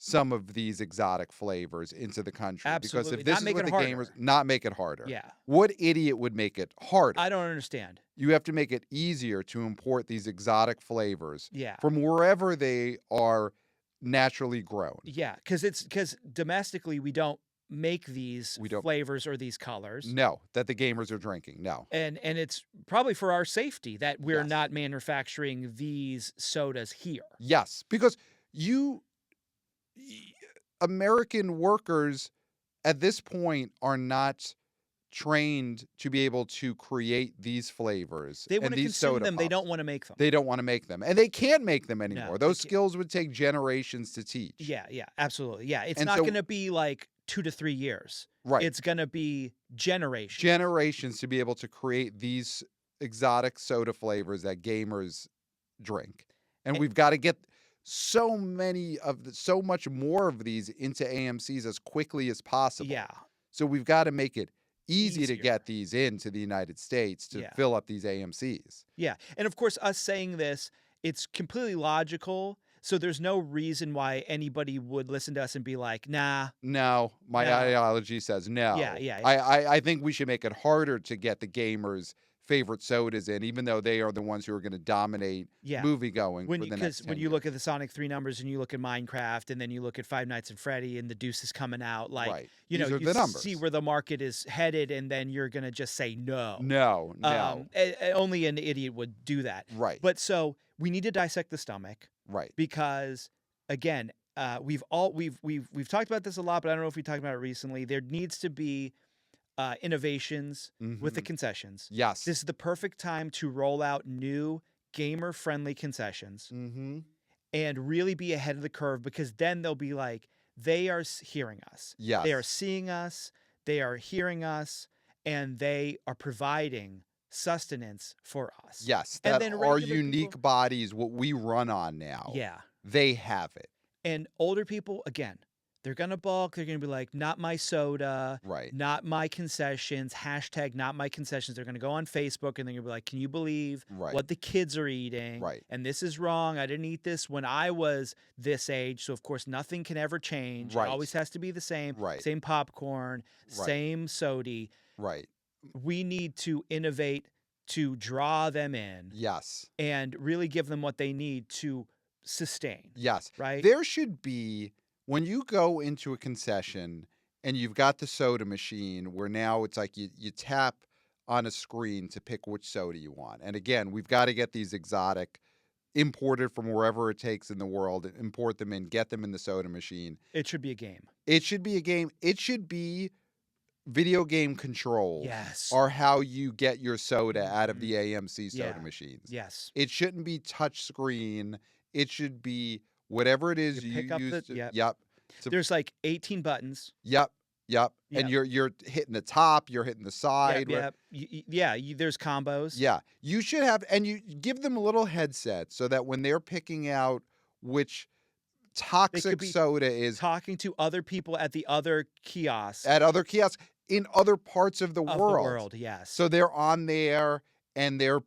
some of these exotic flavors into the country. Because Absolutely. if this Not is make what it the gamers, harder. not make it harder. Yeah. What idiot would make it harder? I don't understand. You have to make it easier to import these exotic flavors Yeah. from wherever they are naturally grown. Yeah, because domestically we don't make these We don't- flavors or these colors. No, that the gamers are drinking. No. And it's probably for our safety that we're Yes. not manufacturing these sodas here. Yes, because American workers at this point are not trained to be able to create these flavors. They want and to these consume soda them. They pops. don't want to make them. They don't want to make them. And they can't make them anymore. No, Those they can't. skills would take generations to teach. Yeah, absolutely. Yeah, it's And not so- going to be like 2 to 3 years. Right. It's going to be generations. Generations to be able to create these exotic soda flavors that gamers drink. And we've got to get so much more of these into AMCs as quickly as possible. Yeah. So we've got to make it easy to Easier. get these into the United States to Yeah. fill up these AMCs. Yeah. And of course, us saying this, it's completely logical. So there's no reason why anybody would listen to us and be like, nah. No, my No. ideology says no. Yeah. I think we should make it harder to get the gamers' favorite sodas in, even though they are the ones who are going to dominate Yeah. movie going for the next Because 10 when you look at the Sonic 3 numbers and you look at Minecraft and then you look at Five Nights at Freddy and the Deuce is coming out, like, right. you These know, are you the numbers. see where the market is headed and then you're going to just say no. No. Only an idiot would do that. Right. But so we need to dissect the stomach Right. because, again, we've talked about this a lot, but I don't know if we talked about it recently. There needs to be innovations with the Mhm. concessions. Yes. This is the perfect time to roll out new gamer-friendly concessions Mm-hmm. and really be ahead of the curve because then they'll be like, they are hearing us. Yes. They are seeing us. They are hearing us. And they are providing sustenance for us. Yes. And That then our regular unique people- bodies, what we run on now, Yeah. they have it. And older people, again, they're going to balk. They're going to be like, not my soda. Right. Not my concessions. Hashtag not my concessions. They're going to go on Facebook and they're going to be like, can you believe Right. what the kids are eating? Right. And this is wrong. I didn't eat this when I was this age. So, of course, nothing can ever change. Right. It always has to be the same. Right. Same popcorn, Right. same sody. Right. We need to innovate to draw them in Yes. and really give them what they need to sustain. Yes. Right? There should be, when you go into a concession and you've got the soda machine where now it's like you tap on a screen to pick which soda you want. And again, we've got to get these exotic imported from wherever it takes in the world, import them in, get them in the soda machine. It should be a game. It should be a game. It should be video game controls Yes. are how you get your soda out of the AMC soda Yeah. machines. Yes. It shouldn't be touch screen. It should be whatever it is You you pick up use. the- yep. Yep. There's like 18 buttons. Yep. And Yep. you're hitting the top, you're hitting the side. There's combos. Yeah. You should have, and you give them a little headset so that when they're picking out which toxic be soda is Talking to other people at the other kiosks at other kiosks in other parts of the of world. the world. Yes. So they're on there and they're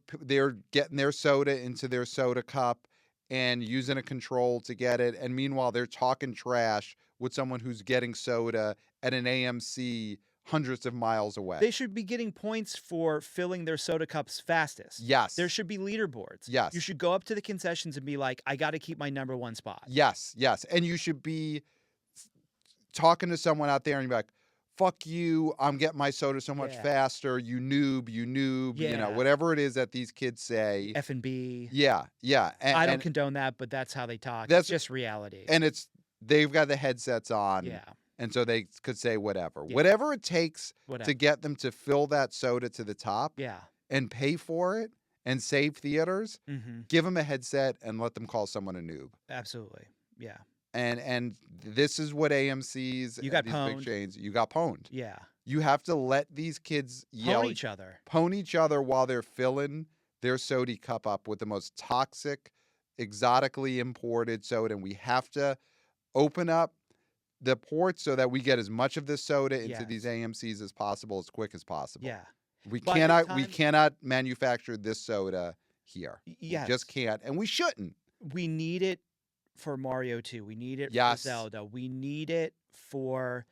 getting their soda into their soda cup and using a control to get it. And meanwhile, they're talking trash with someone who's getting soda at an AMC hundreds of miles away. they should be getting points for filling their soda cups fastest. Yes. There should be leaderboards. Yes. You should go up to the concessions and be like, I got to keep my number one spot. Yes. And you should be talking to someone out there and be like, fuck you, I'm getting my soda so much Yeah. faster, you noob, Yeah. whatever it is that these kids say. F&B. Yeah. I don't condone that, but that's how they talk. That's It's just reality. And they've got the headsets on. Yeah. And so they could say whatever. Yeah. Whatever it takes Whatever. to get them to fill that soda to the top Yeah. and pay for it and save theaters, Mm-hmm. give them a headset and let them call someone a noob. Absolutely. Yeah. And this is what AMC's You got and these big pwned. chains, you got pwned. Yeah. You have to let these kids yell Pwn each other. pwn each other while they're filling their soda cup up with the most toxic, exotically imported soda. And we have to open up the ports so that we get as much of this soda into these Yes. AMCs as possible, as quick as possible. Yeah. We By the we time- cannot manufacture this soda here. Yes. We just can't, and we shouldn't. We need it for Mario 2. We need it for Yes. Zelda. We need it for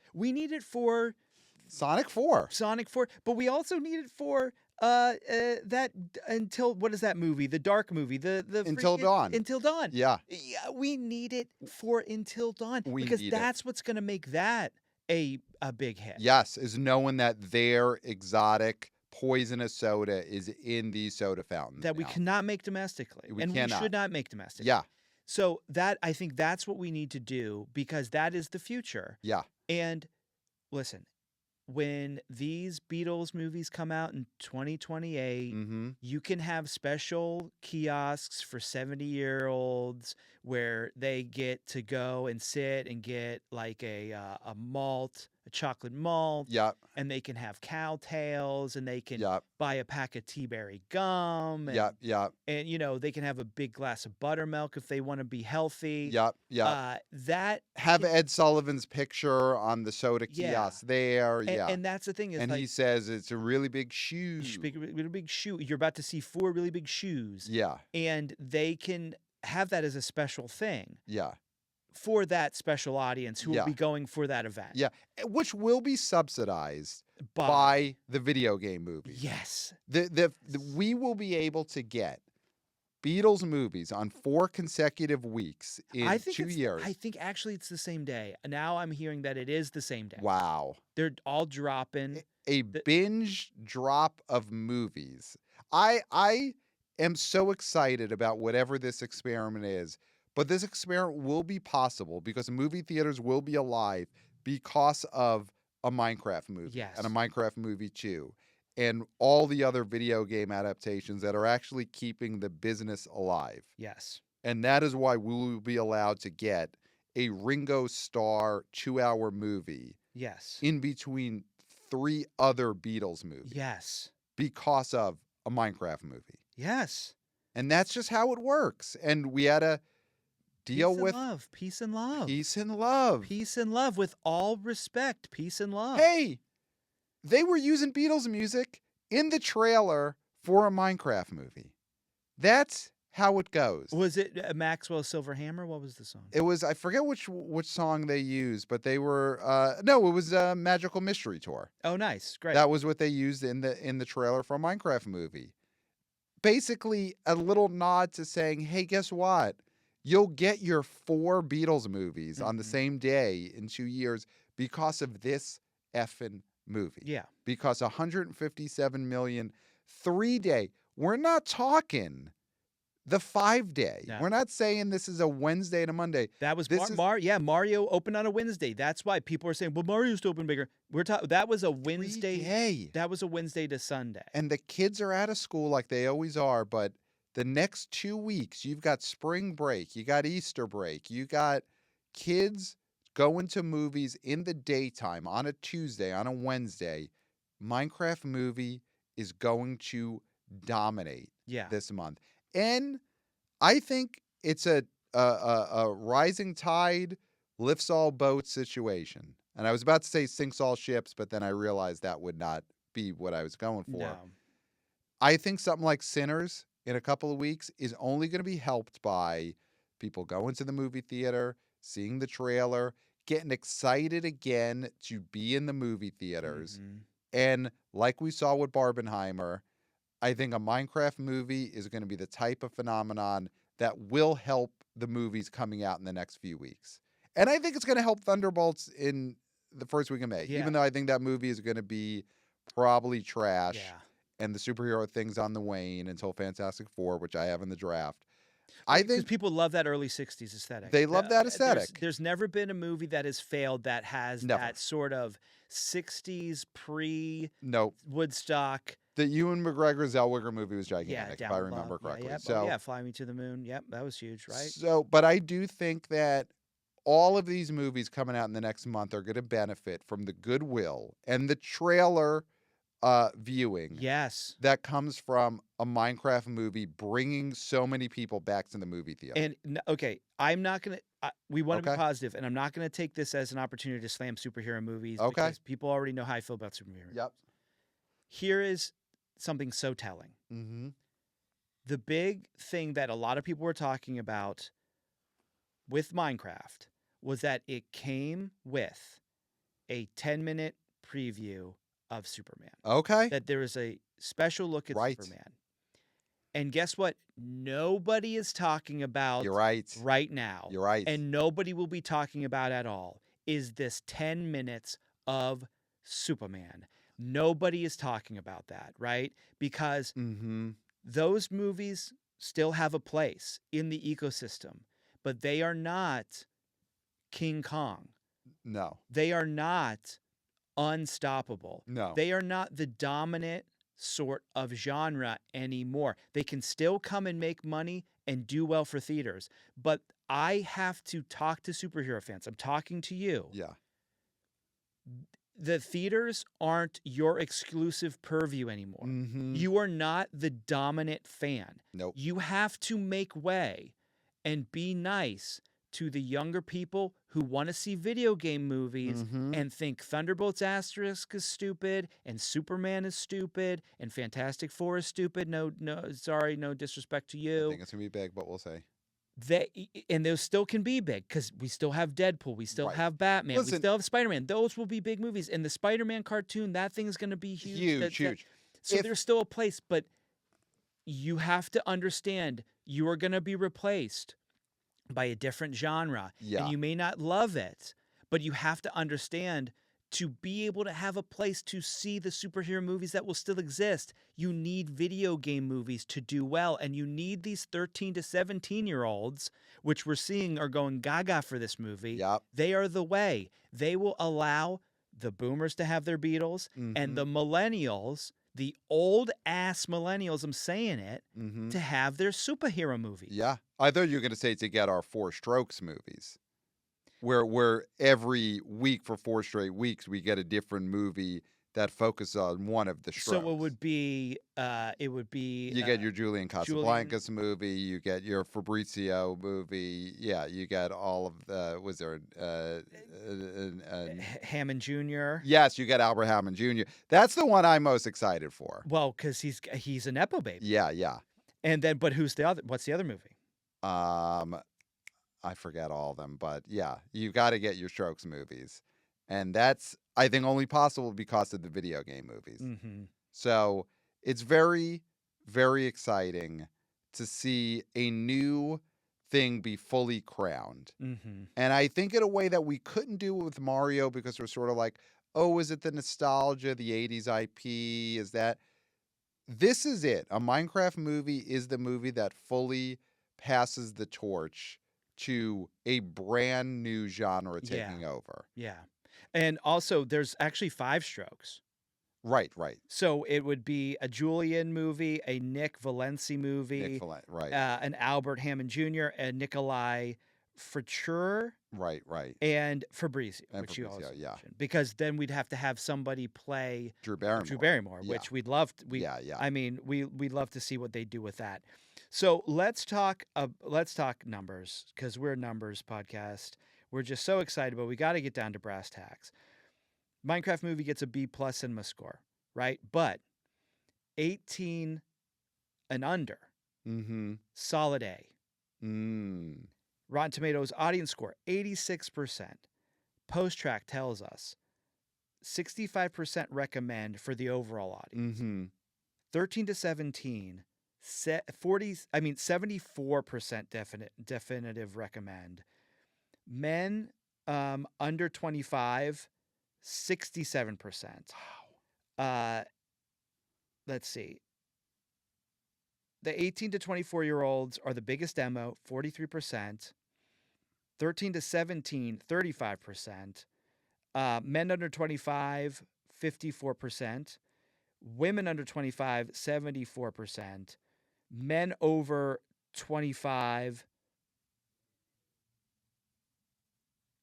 Sonic 4. Sonic 4, but we also need it for that until what is that movie? The Dark movie. The Until freaking- Dawn. Until Dawn. Yeah. Yeah, we need it for Until Dawn We because need it. that's what's going to make that a big hit. Yes, is knowing that their exotic poisonous soda is in these soda fountains That we now. cannot make domestically. We and cannot. we should not make domestically. Yeah. So I think that's what we need to do because that is the future. Yeah. And listen, when these Beatles movies come out in 2028, Mm-hmm. you can have special kiosks for 70-year-olds where they get to go and sit and get like a malt, a chocolate malt, Yep. and they can have cowtails and they can Yep. buy a pack of tea-berry gum. And, Yep. Yep. and they can have a big glass of buttermilk if they want to be healthy. Yep. Yep. That Have can- Ed Sullivan's picture on the soda Yeah. kiosk there. and, Yeah. and that's the thing is And like he says it's a really big shoe. really big shoe. You're about to see 4 really big shoes, Yeah. and they can have that as a special thing Yeah. for that special audience who Yeah. will be going for that event. Yeah. Which will be subsidized But by the video game movie. yes, We will be able to get Beatles movies on 4 consecutive weeks in I think 2 years. I think actually it's the same day. Now I'm hearing that it is the same day. Wow. They're all dropping. A binge drop of movies. I am so excited about whatever this experiment is, but this experiment will be possible because movie theaters will be alive because of a Minecraft movie Yes. and a Minecraft movie 2 and all the other video game adaptations that are actually keeping the business alive. Yes. And that is why we will be allowed to get a Ringo Starr 2-hour movie Yes. in between 3 other Beatles movies Yes. because of a Minecraft movie. Yes. And that's just how it works. And we had to deal with Peace and love. peace and love. Peace and love with all respect. Peace and love. Hey, they were using Beatles music in the trailer for a Minecraft movie. That's how it goes. Was it Maxwell's Silver Hammer? What was the song? It was, I forget which song they used, but they were no, it was a Magical Mystery Tour. Oh, nice. Great. That was what they used in the trailer for a Minecraft movie. Basically, a little nod to saying, hey, guess what? You'll get your 4 Beatles movies on the Mhm. same day in 2 years because of this effing movie. Yeah. Because 157 million 3-day. We're not talking the 5-day. No. We're not saying this is a Wednesday and a Monday. That was This is- Mario opened on a Wednesday. That's why people are saying, "Well, Mario's to open bigger." That was a Wednesday. 3-day. That was a Wednesday to Sunday. And the kids are out of school like they always are, but the next 2 weeks, you've got spring break, you got Easter break, you got kids going to movies in the daytime on a Tuesday, on a Wednesday. Minecraft movie is going to dominate Yeah. this month. And I think it's a rising tide lifts all boats situation. And I was about to say sinks all ships, but then I realized that would not be what I was going for. No. I think something like Sinners in a couple of weeks is only going to be helped by people going to the movie theater, seeing the trailer, getting excited again to be in the movie theaters. Mhm. And like we saw with Barbenheimer, I think a Minecraft movie is going to be the type of phenomenon that will help the movies coming out in the next few weeks. And I think it's going to help Thunderbolts in the first week of May, Yeah. even though I think that movie is going to be probably trash. Yeah. And the superhero thing's on the wane until Fantastic Four, which I have in the draft. I Because think people love that early '60s aesthetic. They love that aesthetic. There's never been a movie that has failed that has Never. that sort of '60s no, pre-Woodstock. the Ewan McGregor Zellweger movie was gigantic, Yeah, if I down remember low. correctly. Yeah, So yeah, Fly Me to the Moon. Yep, that was huge, right? So, but I do think that all of these movies coming out in the next month are going to benefit from the goodwill and the trailer viewing Yes. that comes from a Minecraft movie bringing so many people back to the movie theater. And okay, I'm not gonna. We want to Okay. be positive, and I'm not gonna take this as an opportunity to slam superhero movies Okay. because people already know how I feel about superhero. Yep. Here is something so telling. Mm-hmm. The big thing that a lot of people were talking about with Minecraft was that it came with a 10-minute preview of Superman. Okay. That there is a special look at Right. Superman. And guess what? Nobody is talking about You're right. right now. You're right. And nobody will be talking about at all is this 10 minutes of Superman. Nobody is talking about that, right? Because Mm-hmm. those movies still have a place in the ecosystem, but they are not King Kong. No. They are not unstoppable. No. They are not the dominant sort of genre anymore. They can still come and make money and do well for theaters. But I have to talk to superhero fans. I'm talking to you. Yeah. The theaters aren't your exclusive purview anymore. Mm-hmm. You are not the dominant fan. Nope. You have to make way and be nice to the younger people who want to see video game movies Mm-hmm. and think Thunderbolts Asterisk is stupid and Superman is stupid and Fantastic Four is stupid. No, sorry, no disrespect to I you. think it's gonna be big, but we'll see. And those still can be big because we still have Deadpool, we still Right. have Batman, we Listen- still have Spider-Man. Those will be big movies. And the Spider-Man cartoon, that thing's going to be huge. Huge. So If- there's still a place, but you have to understand you are going to be replaced by a different genre. Yeah. And you may not love it, but you have to understand to be able to have a place to see the superhero movies that will still exist, you need video game movies to do well. And you need these 13 to 17-year-olds, which we're seeing are going gaga for this movie. Yep. They are the way. They will allow the boomers to have their Beatles and Mhm. the millennials, the old-ass millennials, I'm saying it, Mm-hmm. to have their superhero movies. Yeah. I thought you were gonna say to get our Four Strokes movies. Where every week for 4 straight weeks we get a different movie that focuses on one of the Strokes. So it would be You get your Julian Casablancas movie, you get your Fabrizio movie, yeah, you get all of the, was there Hammond Jr. yes, you get Albert Hammond Jr. That's the one I'm most excited for. Well, because he's a nepo baby. Yeah. And then, but who's the other? What's the other movie? I forget all of them, but yeah, you got to get your Strokes movies. And that's, I think, only possible because of the video game movies. Mm-hmm. So it's very, very exciting to see a new thing be fully crowned. Mm-hmm. And I think in a way that we couldn't do it with Mario because we're sort of like, oh, is it the nostalgia, the 80s IP? Is that? This is it. A Minecraft movie is the movie that fully passes the torch to a brand new genre taking over. Yeah. And also, there's actually 5 Strokes. Right. So it would be a Julian movie, a Nick Valenci movie, Right. an Albert Hammond Jr., a Nikolai Friture, Right. and Fabrizio, And which you Fabrizio, also yeah. mentioned. Because then we'd have to have somebody play Drew Barrymore. Drew Barrymore, Yeah. which we'd love. Yeah. I mean, we'd love to see what they do with that. So let's talk numbers, because we're a numbers podcast. We're just so excited, but we got to get down to brass tacks. Minecraft movie gets a B+ cinema score, right? But 18 and under, Mm-hmm. solid A. Mm. Rotten Tomatoes audience score 86%. Post Track tells us 65% recommend for the overall audience. Mm-hmm. 13 to 17, 74% definitive recommend. Men under 25, 67%. Wow. Let's see. The 18 to 24-year-olds are the biggest demo, 43%. 13 to 17, 35%. Men under 25, 54%. Women under 25, 74%. Men over 25,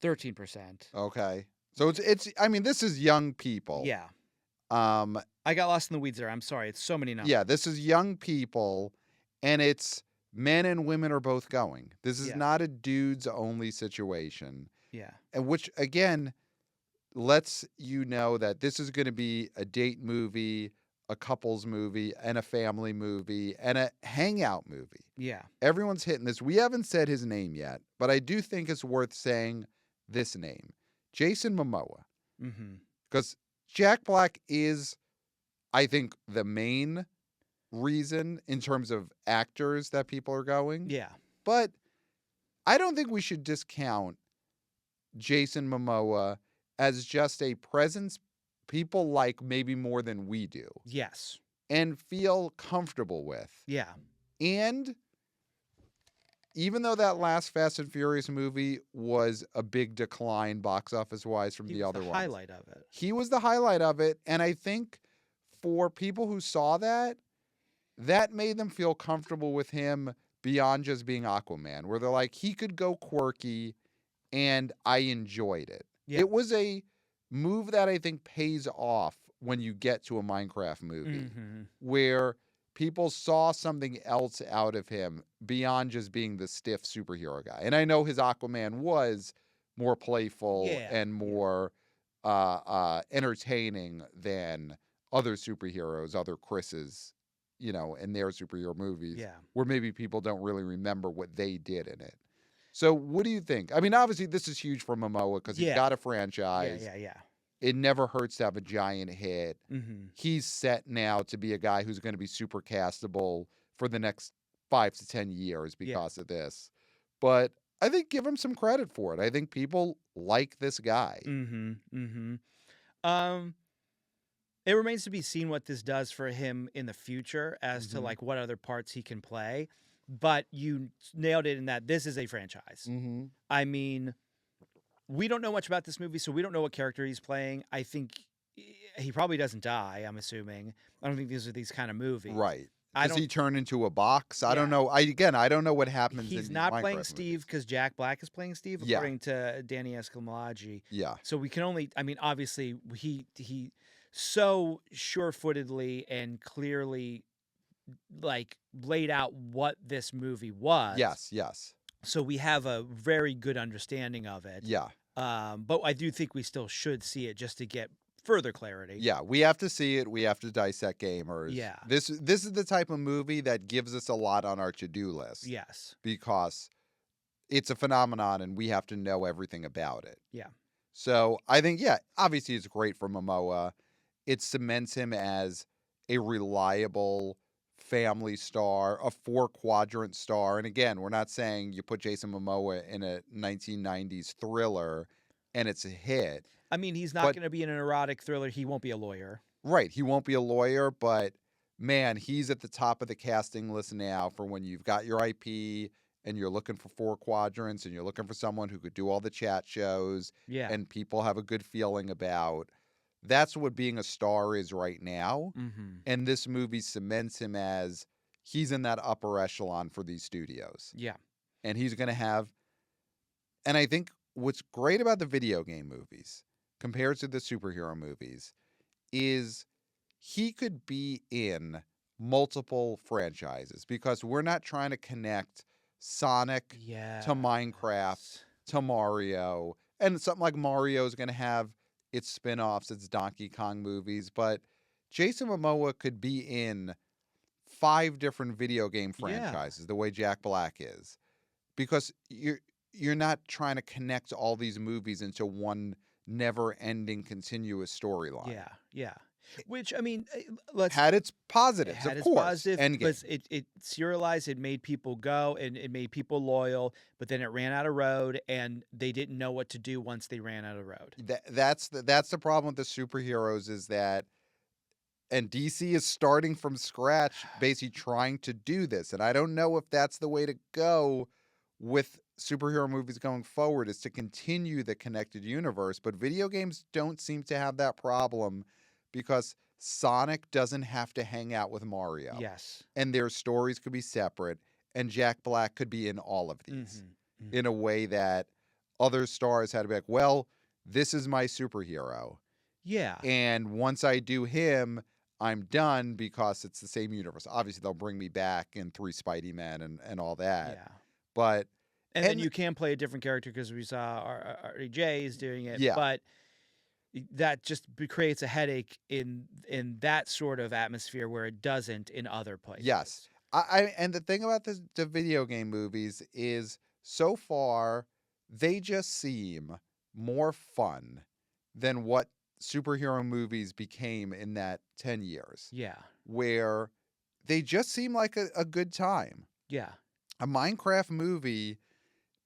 13%. Okay. So it's I mean, this is young people. Yeah. Um I got lost in the weeds there. I'm sorry. It's so many numbers. yeah, this is young people and it's men and women are both going. This is Yeah. not a dudes only situation. Yeah. And which again lets you know that this is going to be a date movie a couples movie and a family movie and a hangout movie. Yeah. Everyone's hitting this. We haven't said his name yet, but I do think it's worth saying this name, Jason Momoa. Mm-hmm. Because Jack Black is, I think, the main reason in terms of actors that people are going. Yeah. But I don't think we should discount Jason Momoa as just a presence people like maybe more than we do Yes. and feel comfortable with. Yeah. And even though that last Fast and Furious movie was a big decline box office wise from the other ones, highlight of it. he was the highlight of it. And I think for people who saw that, that made them feel comfortable with him beyond just being Aquaman, where they're like, he could go quirky and I enjoyed it. Yeah. It was a move that I think pays off when you get to a Minecraft movie where people saw something else out of him beyond just being the stiff superhero guy. And I know his Aquaman was more playful and more entertaining than other superheroes, other Chris's, in their superhero movies, where maybe people don't really remember what they did in it. So what do you think? I mean, obviously this is huge for Momoa because he's got a franchise. Yeah. It never hurts to have a giant hit. Mm-hmm. He's set now to be a guy who's going to be super castable for the next 5 to 10 years because of this. But I think give him some credit for it. I think people like this guy. It remains to be seen what this does for him in the future as to like what other parts he can play. But you nailed it in that this is a franchise. I mean, we don't know much about this movie, so we don't know what character he's playing. I think he probably doesn't die, I'm assuming. I don't think these are these kind of movies. Right. Does he turn into a box? I don't know. I don't know what happens. He's in not Minecraft playing Steve because Jack Black is playing Steve, according to Danny Escalmaggi. Yeah. So we can only, I mean, obviously he so sure-footedly and clearly like laid out what this movie was. Yes. So we have a very good understanding of it. Yeah. But I do think we still should see it just to get further clarity. Yeah, we have to see it. We have to dissect gamers. Yeah. This is the type of movie that gives us a lot on our to-do list. Yes. Because it's a phenomenon and we have to know everything about it. Yeah. So I think, obviously it's great for Momoa. It cements him as a reliable family star, a 4-quadrant star. And again, we're not saying you put Jason Momoa in a 1990s thriller and it's a hit. I mean, he's not going to be in an erotic thriller. He won't be a lawyer. Right. He won't be a lawyer, but man, he's at the top of the casting list now for when you've got your IP and you're looking for 4 quadrants and you're looking for someone who could do all the chat shows and people have a good feeling about. That's what being a star is right now. And this movie cements him as he's in that upper echelon for these studios. Yeah. And he's going to have, and I think what's great about the video game movies compared to the superhero movies is he could be in multiple franchises because we're not trying to connect Sonic to Minecraft to Mario. And something like Mario is going to have its spin-offs, its Donkey Kong movies, but Jason Momoa could be in 5 different video game franchises the way Jack Black is. Because you're not trying to connect all these movies into one never-ending continuous storyline. Yeah. Which, I mean, had its positives, of course. Positive, but it serialized, it made people go, and it made people loyal, but then it ran out of road, and they didn't know what to do once they ran out of road. That's the problem with the superheroes is that, and DC is starting from scratch, basically trying to do this, and I don't know if that's the way to go with superhero movies going forward, is to continue the connected universe, but video games don't seem to have that problem because Sonic doesn't have to hang out with Mario. Yes. And their stories could be separate, and Jack Black could be in all of these in a way that other stars had to be like, well, this is my superhero. Yeah. And once I do him, I'm done because it's the same universe. Obviously, they'll bring me back in 3 Spidey Men and all that. Yeah. But and then you can play a different character because we saw RJ is doing it. Yeah. But that just creates a headache in that sort of atmosphere where it doesn't in other places. Yes. And the thing about the video game movies is so far they just seem more fun than what superhero movies became in that 10 years, Yeah. where they just seem like a good time. Yeah. A Minecraft movie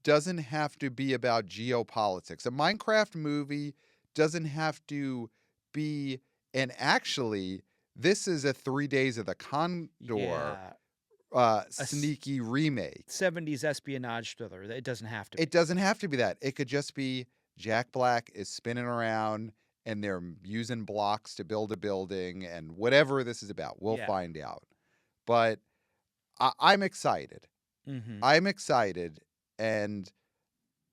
doesn't have to be about geopolitics. A Minecraft movie doesn't have to be, and actually, this is a 3 Days of the Condor Yeah. sneaky remake. 70s espionage thriller. It doesn't have to be. It doesn't have to be that. It could just be Jack Black is spinning around and they're using blocks to build a building and whatever this is about. We'll Yeah. find out. But I'm excited. Mm-hmm. I'm excited. And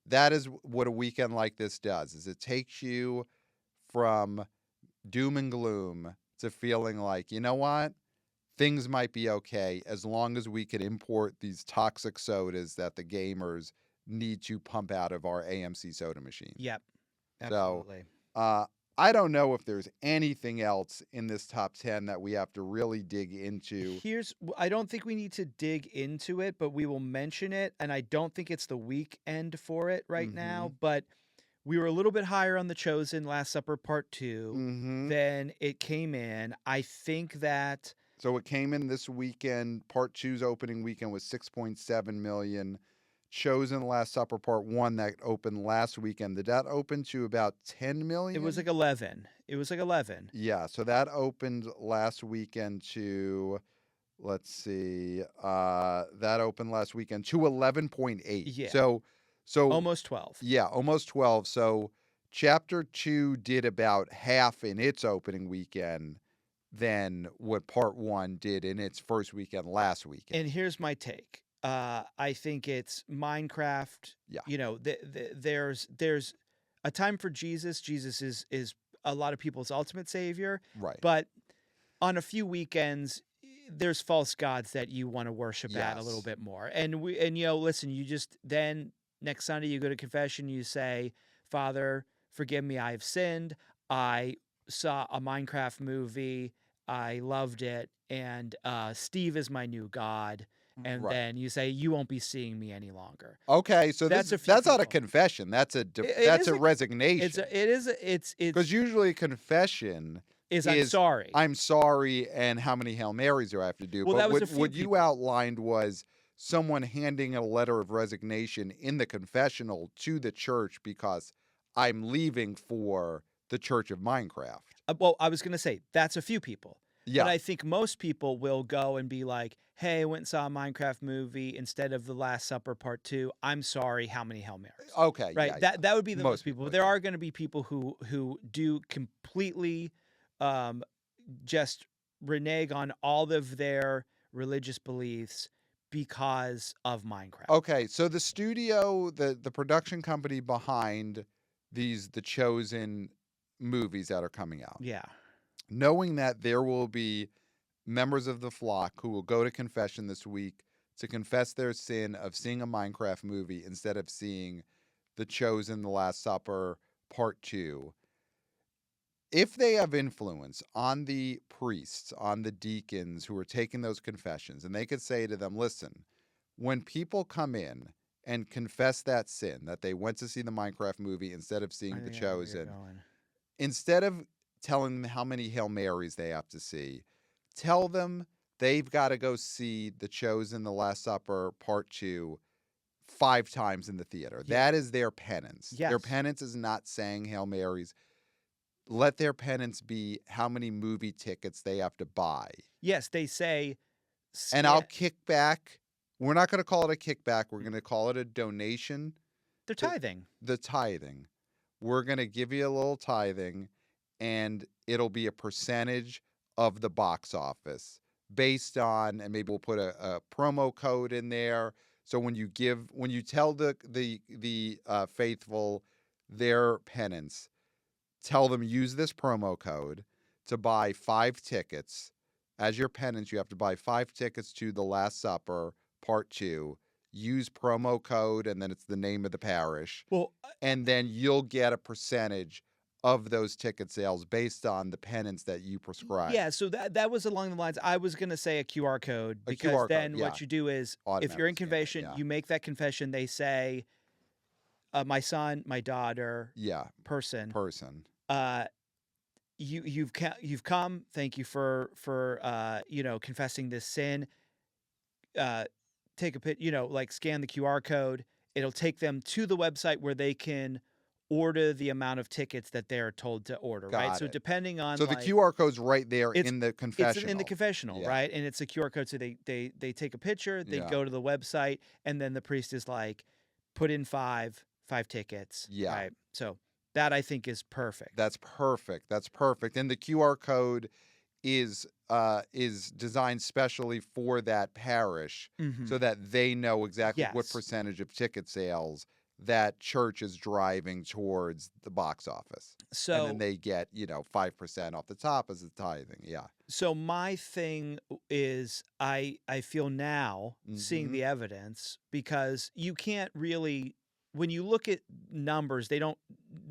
that is what a weekend like this does, is it takes you from doom and gloom to feeling like, you know what? Things might be okay as long as we can import these toxic sodas that the gamers need to pump out of our AMC soda machine. Yep. So, Absolutely. I don't know if there's anything else in this top 10 that we have to really dig into. I don't think we need to dig into it, but we will mention it. And I don't think it's the weekend for it right now, but we were a little bit higher on The Chosen Last Supper Part 2 than it came in. I think that. So it came in this weekend. Part 2's opening weekend was 6.7 million. Chosen Last Supper Part 1 that opened last weekend. Did that open to about 10 million? It was like 11. Yeah, so that opened last weekend to, let's see, that opened last weekend to 11.8. Yeah. So almost 12. Yeah, almost 12. So Chapter 2 did about half in its opening weekend than what Part 1 did in its first weekend last weekend. And here's my take. I think it's Minecraft. Yeah. You know, there's a time for Jesus. Jesus is a lot of people's ultimate savior. Right. But on a few weekends, there's false gods that you want to worship at a little bit more. And listen, you just then next Sunday you go to confession, you say, Father, forgive me, I have sinned. I saw a Minecraft movie. I loved it. And Steve is my new God. And then you say, you won't be seeing me any longer. Okay, so that's not a confession. That's a resignation. It's because usually confession is I'm sorry. I'm sorry, and how many Hail Marys do I have to do? Well, but what you outlined was someone handing a letter of resignation in the confessional to the church because I'm leaving for the Church of Minecraft. Well, I was going to say that's a few people. Yeah. But I think most people will go and be like, hey, I went and saw a Minecraft movie instead of The Last Supper Part 2. I'm sorry, how many Hail Marys? Okay. Right. Yeah, that would be the most people. But there yeah. are going to be people who do completely just renege on all of their religious beliefs because of Minecraft. Okay, so the studio, the production company behind the Chosen movies that are coming out. Yeah. Knowing that there will be members of the flock who will go to confession this week to confess their sin of seeing a Minecraft movie instead of seeing The Chosen, The Last Supper, Part 2. If they have influence on the priests, on the deacons who are taking those confessions, and they could say to them, listen, when people come in and confess that sin, that they went to see the Minecraft movie instead of seeing The Chosen, instead of telling them how many Hail Marys they have to see, tell them they've got to go see The Chosen, The Last Supper, Part 2 5 times in the theater. Yeah. That is their penance. Yes. Their penance is not saying Hail Marys. Let their penance be how many movie tickets they have to buy. Yes, they say. And I'll kick back. We're not going to call it a kickback. We're going to call it a donation. They're tithing. The tithing. We're going to give you a little tithing, and it'll be a percentage of the box office based on, and maybe we'll put a promo code in there. So when you tell the faithful their penance, tell them use this promo code to buy 5 tickets. As your penance, you have to buy 5 tickets to The Last Supper, Part 2. Use promo code, and then it's the name of the parish. Well, and then you'll get a percentage of those ticket sales based on the penance that you prescribe. Yeah, so that was along the lines. I was gonna say a QR code A because QR then code, what you do is if you're automatically in scan it, confession, yeah. you make that confession. They say, "My son, my daughter, Yeah, person, person. uh, you've come. Thank you for confessing this sin. Take a like scan the QR code. It'll take them to the website where they can order the amount of tickets that they're told to order, right? Got So it. depending on So the QR code's right there it's in the it's confessional. in the confessional, Yeah. right? And it's a QR code. So they take a picture, they Yeah. go to the website, and then the priest is like, put in five tickets. Yeah. Right. So that I think is perfect. That's perfect. That's perfect. And the QR code is designed specially for that parish Mhm. so that they know exactly what Yes. percentage of ticket sales that church is driving towards the box office. And So then they get, 5% off the top as the tithing. Yeah. so my thing is I feel now seeing Mhm. the evidence because you can't really when you look at numbers, they don't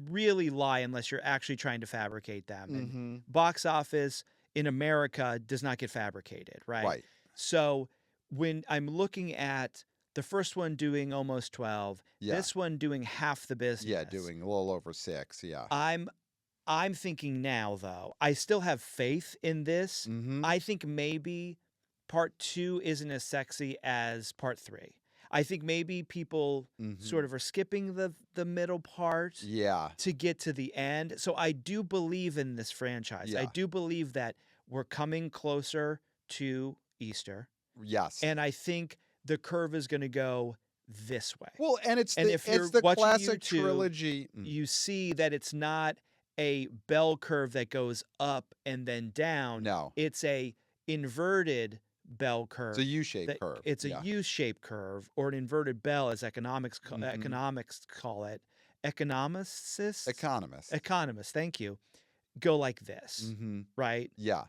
really lie unless you're actually trying to fabricate them. And Mhm. box office in America does not get fabricated, right? Right. So when I'm looking at the first one doing almost 12, Yeah. this one doing half the business. Yeah, doing a little over 6, yeah. I'm thinking now though, I still have faith in this. Mhm. I think maybe part 2 isn't as sexy as part 3. I think maybe people sort Mhm. of are skipping the middle part Yeah. to get to the end. So I do believe in this franchise. I Yeah. do believe that we're coming closer to Easter. Yes. And I think the curve is going to go this way. Well, and it's And the if you're it's the watching classic YouTube, trilogy. you see that it's not a bell curve that goes up and then down. No. It's a inverted bell curve. It's a U-shaped curve. It's a Yeah. U-shaped curve or an inverted bell, as economics call it. Economists, Economist. thank you. Go like this, Mhm. right? Yeah.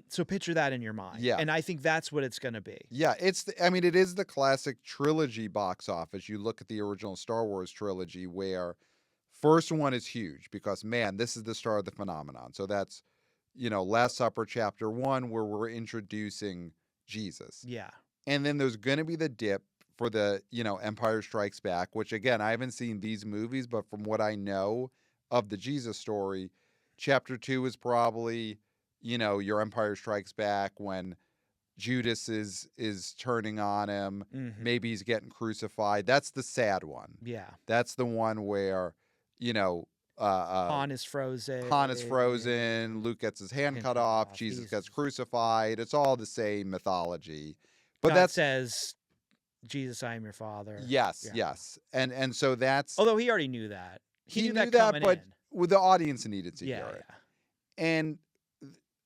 So picture that in your mind. Yeah. And I think that's what it's going to be. Yeah, it is the classic trilogy box office. You look at the original Star Wars trilogy where first one is huge because man, this is the start of the phenomenon. So that's, Last Supper chapter 1 where we're introducing Jesus. Yeah. And then there's going to be the dip for the, Empire Strikes Back, which again, I haven't seen these movies, but from what I know of the Jesus story, chapter 2 is probably, your Empire Strikes Back when Judas is turning on him. Mhm. Maybe he's getting crucified. That's the sad one. Yeah. That's the one where, Han is frozen. Han is frozen. Luke gets his hand cut off. Jesus gets crucified. It's all the same mythology. But God that's says, Jesus, I am your father. yes, Yeah. yes. And so that's Although he already knew that. He knew that that, coming but in. the audience needed to Yeah, hear it. yeah. And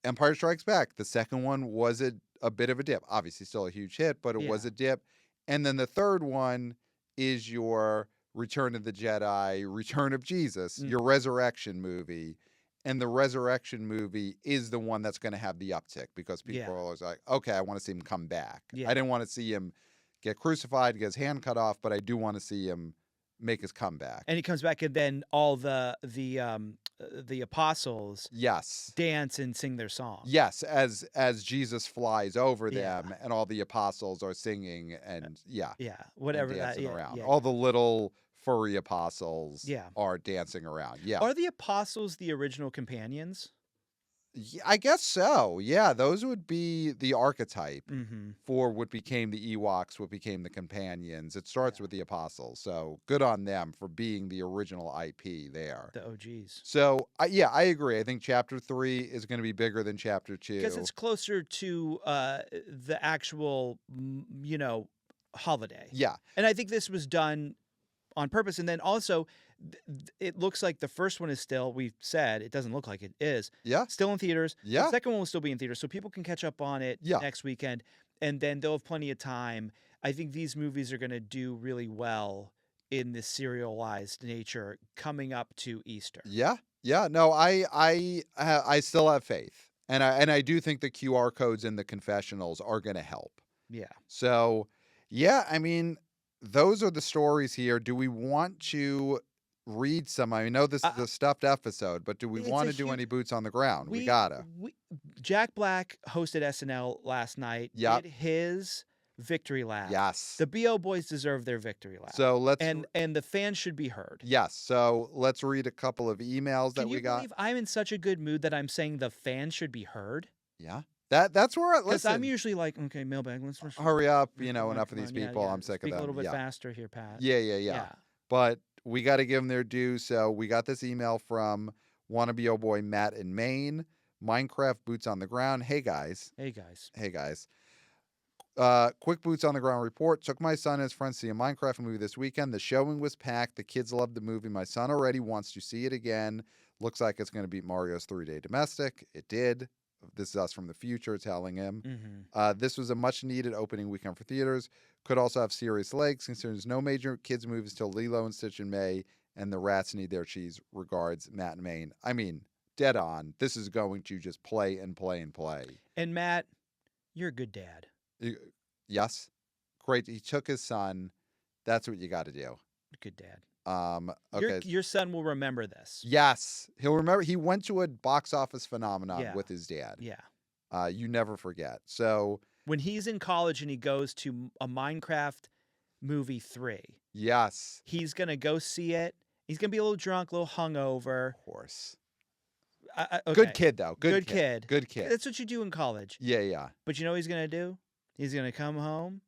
Empire Strikes Back, the second one was a bit of a dip. Obviously still a huge hit, but it was a dip. And then the third one is your Return of the Jedi, Return of Jesus, your resurrection movie. And the resurrection movie is the one that's going to have the uptick because people are always like, okay, I want to see him come back. Yeah. I didn't want to see him get crucified, get his hand cut off, but I do want to see him make his comeback. And he comes back, and then all the apostles Yes. dance and sing their song. Yes, as Jesus flies over them, and all the apostles are singing, and whatever and that. dancing Yeah, around. yeah, All the little furry apostles Yeah. are dancing around. Yeah, Are the apostles the original companions? I guess so. Yeah, those would be the archetype Mm-hmm. for what became the Ewoks, what became the companions. It starts with the apostles, so good on them for being the original IP there. The OGs. So, I agree. I think Chapter 3 is going to be bigger than Chapter 2. Because it's closer to the actual, holiday. Yeah. And I think this was done on purpose. And then also, it looks like the first one is still, we've said, it doesn't look like it is. Yeah. Still in theaters. Yeah. The second one will still be in theaters. So people can catch up on it next weekend. And then they'll have plenty of time. I think these movies are going to do really well in this serialized nature coming up to Easter. Yeah. Yeah. No, I still have faith. And I do think the QR codes in the confessionals are going to help. Yeah. So, yeah, I mean, those are the stories here. Do we want to, read some? I know this I- is a stuffed episode, but do we It's want a to do huge- any boots on the ground? We gotta. Jack Black hosted SNL last night. Yep. Did his victory lap. Yes. The BO boys deserve their victory lap. So let's and the fans should be heard. Yes. So let's read a couple of emails that we got. Can you believe I'm in such a good mood that I'm saying the fans should be heard? Yeah. That's where Because I'm listen. usually like, okay, mailbag. Let's Hurry up, come enough on, of these yeah, people. yeah. I'm sick Speak of them. a little bit yeah. faster here, Pat. Yeah. But we got to give them their due. So we got this email from wannabe oh boy Matt in Maine. Minecraft boots on the ground. Hey guys. Quick boots on the ground report. Took my son and his friends to see a Minecraft movie this weekend. The showing was packed. The kids loved the movie. My son already wants to see it again. Looks like it's going to beat Mario's 3-day domestic. It did. This is us from the future telling him. Mm-hmm. This was a much needed opening weekend for theaters. Could also have serious legs considering there's no major kids movies till Lilo and Stitch in May, and the rats need their cheese. Regards, Matt in Maine. I mean, dead on. This is going to just play and play and play. And Matt, you're a good dad. Yes. Great. He took his son. That's what you got to do. Good dad. Okay. Your son will remember this. Yes. He'll remember. He went to a box office phenomenon with his dad. Yeah. You never forget. So when he's in college and he goes to a Minecraft movie 3. Yes. He's going to go see it. He's going to be a little drunk, a little hungover. Of course. Okay. Good kid, though. Good kid. That's what you do in college. Yeah. But you know what he's going to do? He's going to come home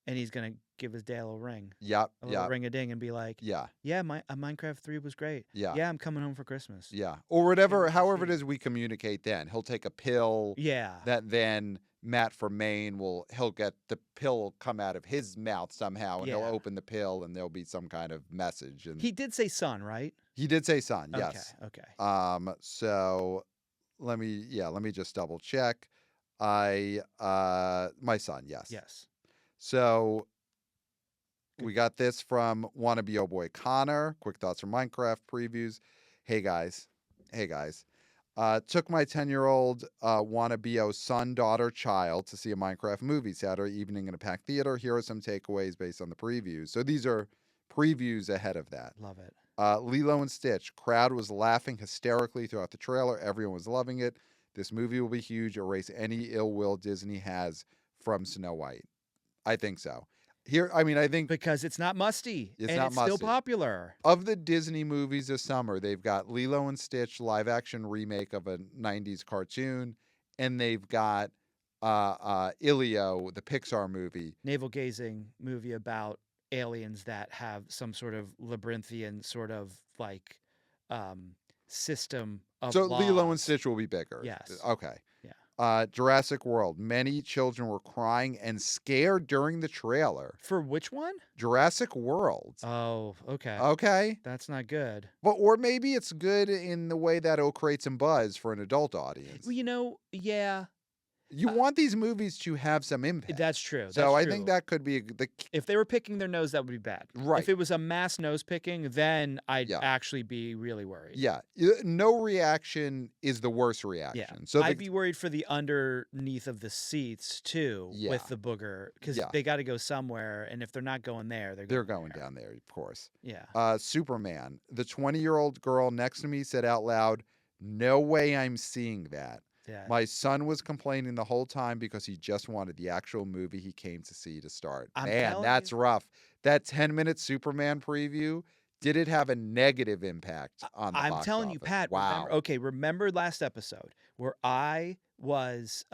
and he's going to give his dad a little ring. Yep. A little ring-a-ding and be like, Yeah, Minecraft 3 was great. Yeah. Yeah, I'm coming home for Christmas. Yeah. Or whatever, however it is we communicate then. He'll take a pill. Yeah. That then Matt from Maine he'll get the pill come out of his mouth somehow and he'll open the pill and there'll be some kind of message. And he did say son, right? He did say son, yes. Okay. So let me just double check. My son, yes. Yes. So we got this from wannabe oh boy Connor. Quick thoughts from Minecraft previews. Hey guys. Took my 10-year-old wannabe oh son, daughter, child to see a Minecraft movie Saturday evening in a packed theater. Here are some takeaways based on the previews. So these are previews ahead of that. Love it. Lilo and Stitch. Crowd was laughing hysterically throughout the trailer. Everyone was loving it. This movie will be huge. Erase any ill will Disney has from Snow White. I think so. I think because it's not musty. It's still popular. Of the Disney movies this summer, they've got Lilo and Stitch live action remake of a 90s cartoon, and they've got Ilio, the Pixar movie. Navel gazing movie about aliens that have some sort of labyrinthian sort of like system of So laws. Lilo and Stitch will be bigger. Yes. Okay. Yeah. Jurassic World. Many children were crying and scared during the trailer. For which one? Jurassic World. Oh, okay. Okay. That's not good. Or maybe it's good in the way that it'll create some buzz for an adult audience. Well, yeah. You want these movies to have some impact. That's true. So I think that could be if they were picking their nose, that would be bad. Right. If it was a mass nose picking, then I'd actually be really worried. Yeah. No reaction is the worst reaction. Yeah. So I'd be worried for the underneath of the seats too with the booger because they got to go somewhere, and if they're not going there, they're going down there, of course. Yeah. Superman. The 20-year-old girl next to me said out loud, "No way I'm seeing that." Yeah. My son was complaining the whole time because he just wanted the actual movie he came to see to start. Man, that's rough. That 10-minute Superman preview, did it have a negative impact on the box I'm telling office? you, Pat. Wow. Remember last episode where I was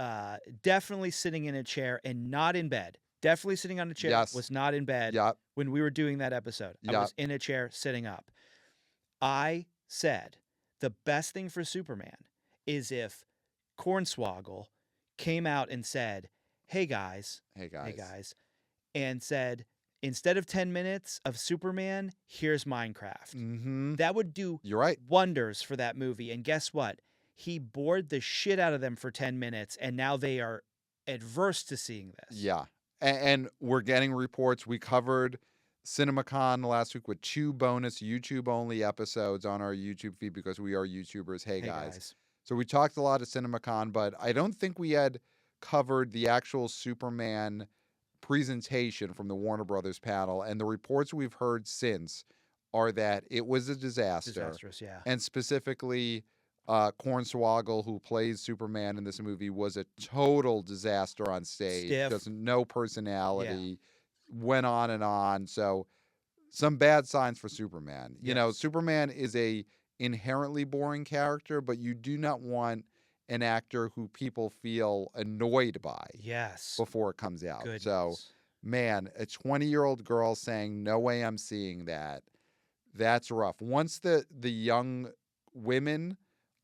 definitely sitting in a chair and not in bed. Definitely sitting on a chair, was not in bed when we were doing that episode. I was in a chair sitting up. I said the best thing for Superman is if Cornswoggle came out and said, hey guys, and said, instead of 10 minutes of Superman, here's Minecraft. Mm-hmm. That would do wonders for that movie. And guess what? He bored the shit out of them for 10 minutes, and now they are adverse to seeing this. Yeah. And we're getting reports. We covered CinemaCon last week with 2 bonus YouTube-only episodes on our YouTube feed because we are YouTubers. Hey guys. So we talked a lot of CinemaCon, but I don't think we had covered the actual Superman presentation from the Warner Brothers panel. And the reports we've heard since are that it was a disaster. Disastrous, yeah. And specifically, Hornswoggle, who plays Superman in this movie, was a total disaster on stage. Stiff. Just no personality. Went on and on. So some bad signs for Superman. You know, Yes. Superman is a inherently boring character, but you do not want an actor who people feel annoyed by Yes. before it comes out. Goodness. So, man, a 20-year-old girl saying, "No way I'm seeing that." That's rough. Once the young women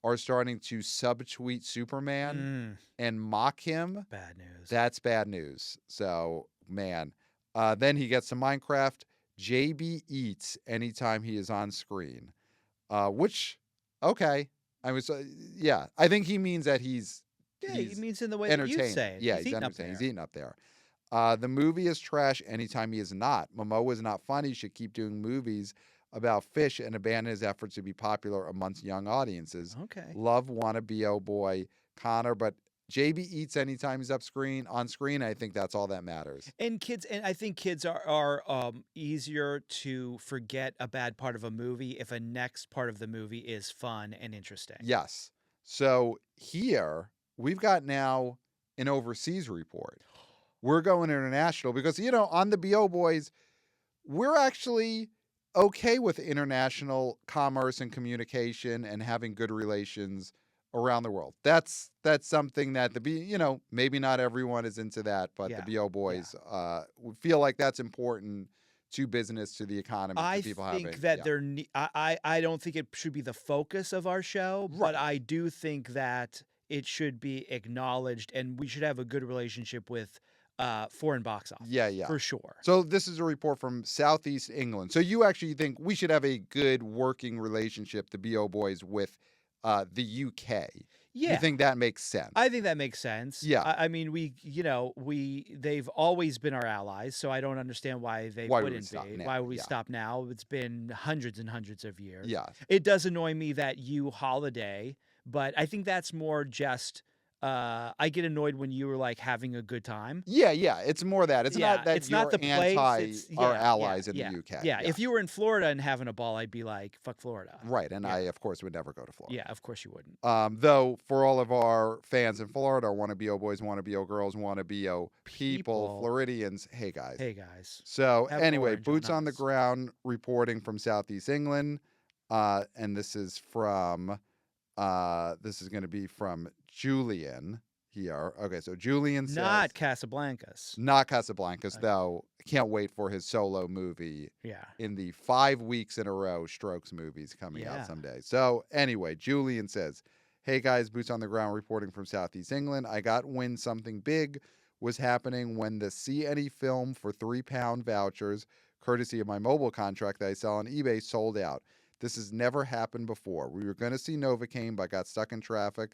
are starting to subtweet Superman and mock him, Bad news. that's bad news. So, man. Then he gets to Minecraft. JB eats anytime he is on screen. Which, okay. Yeah. I think he means that he's he means in the way that you entertaining. say it. Yeah, he's he's eating up entertaining. there. He's eating up there. The movie is trash anytime he is not. Momoa is not funny. He should keep doing movies about fish and abandon his efforts to be popular amongst young audiences. Okay. Love wanna BO boy Connor, but JB eats anytime he's on screen. I think that's all that matters. And I think kids are easier to forget a bad part of a movie if a next part of the movie is fun and interesting. Yes. So here we've got now an overseas report. We're going international because, on the BO Boys, we're actually okay with international commerce and communication and having good relations around the world. That's something that maybe not everyone is into that, but the BO Boys feel like that's important to business, to the economy, to people having. I think that I don't think it should be the focus of our show, but I do think that it should be acknowledged, and we should have a good relationship with foreign box office. Yeah. For sure. So this is a report from Southeast England. So you actually think we should have a good working relationship, the BO Boys, with the UK? Yeah. You think that makes sense? I think that makes sense. Yeah. I mean, they've always been our allies, so I don't understand why they wouldn't be. Why would we stop now? It's been hundreds and hundreds of years. Yeah. It does annoy me that you holiday, but I think that's more just I get annoyed when you were like having a good time. Yeah. It's more that. It's not that it's not the place, our allies in the UK. Yeah. If you were in Florida and having a ball, I'd be like, fuck Florida. Right. And I, of course, would never go to Florida. Yeah, of course you wouldn't. Though, for all of our fans in Florida, wanna BO boys, wanna BO girls, wanna BO people, Floridians, hey guys. So anyway, boots on the ground reporting from Southeast England. And this is from this is going to be from Julian here. Okay, so Julian says... Not Casablancas. Not Casablancas, though. Can't wait for his solo movie. Yeah. In the 5 weeks in a row Strokes movies coming out someday. So anyway, Julian says, hey guys, boots on the ground reporting from Southeast England. I got wind something big was happening when the See Any Film for £3 vouchers, courtesy of my mobile contract that I sell on eBay, sold out. This has never happened before. We were going to see Novocaine, but got stuck in traffic.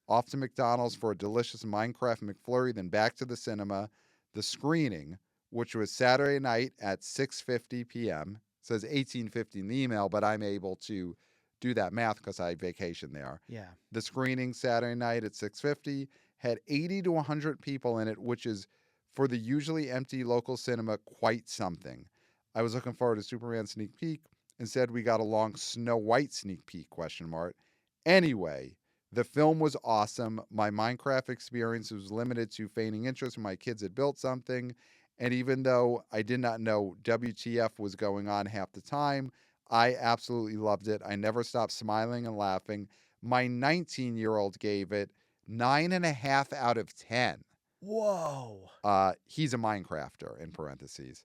Off to McDonald's for a delicious Minecraft McFlurry, then back to the cinema. The screening, which was Saturday night at 6:50 p.m. It says 18:50 in the email, but I'm able to do that math because I vacation there. Yeah. The screening Saturday night at 6:50 had 80 to 100 people in it, which is, for the usually empty local cinema, quite something. I was looking forward to Superman sneak peek. Instead, we got a long Snow White sneak peek, ? Anyway, the film was awesome. My Minecraft experience was limited to feigning interest when my kids had built something. And even though I did not know WTF was going on half the time, I absolutely loved it. I never stopped smiling and laughing. My 19-year-old gave it 9.5 out of 10. Whoa. He's a Minecrafter, in parentheses.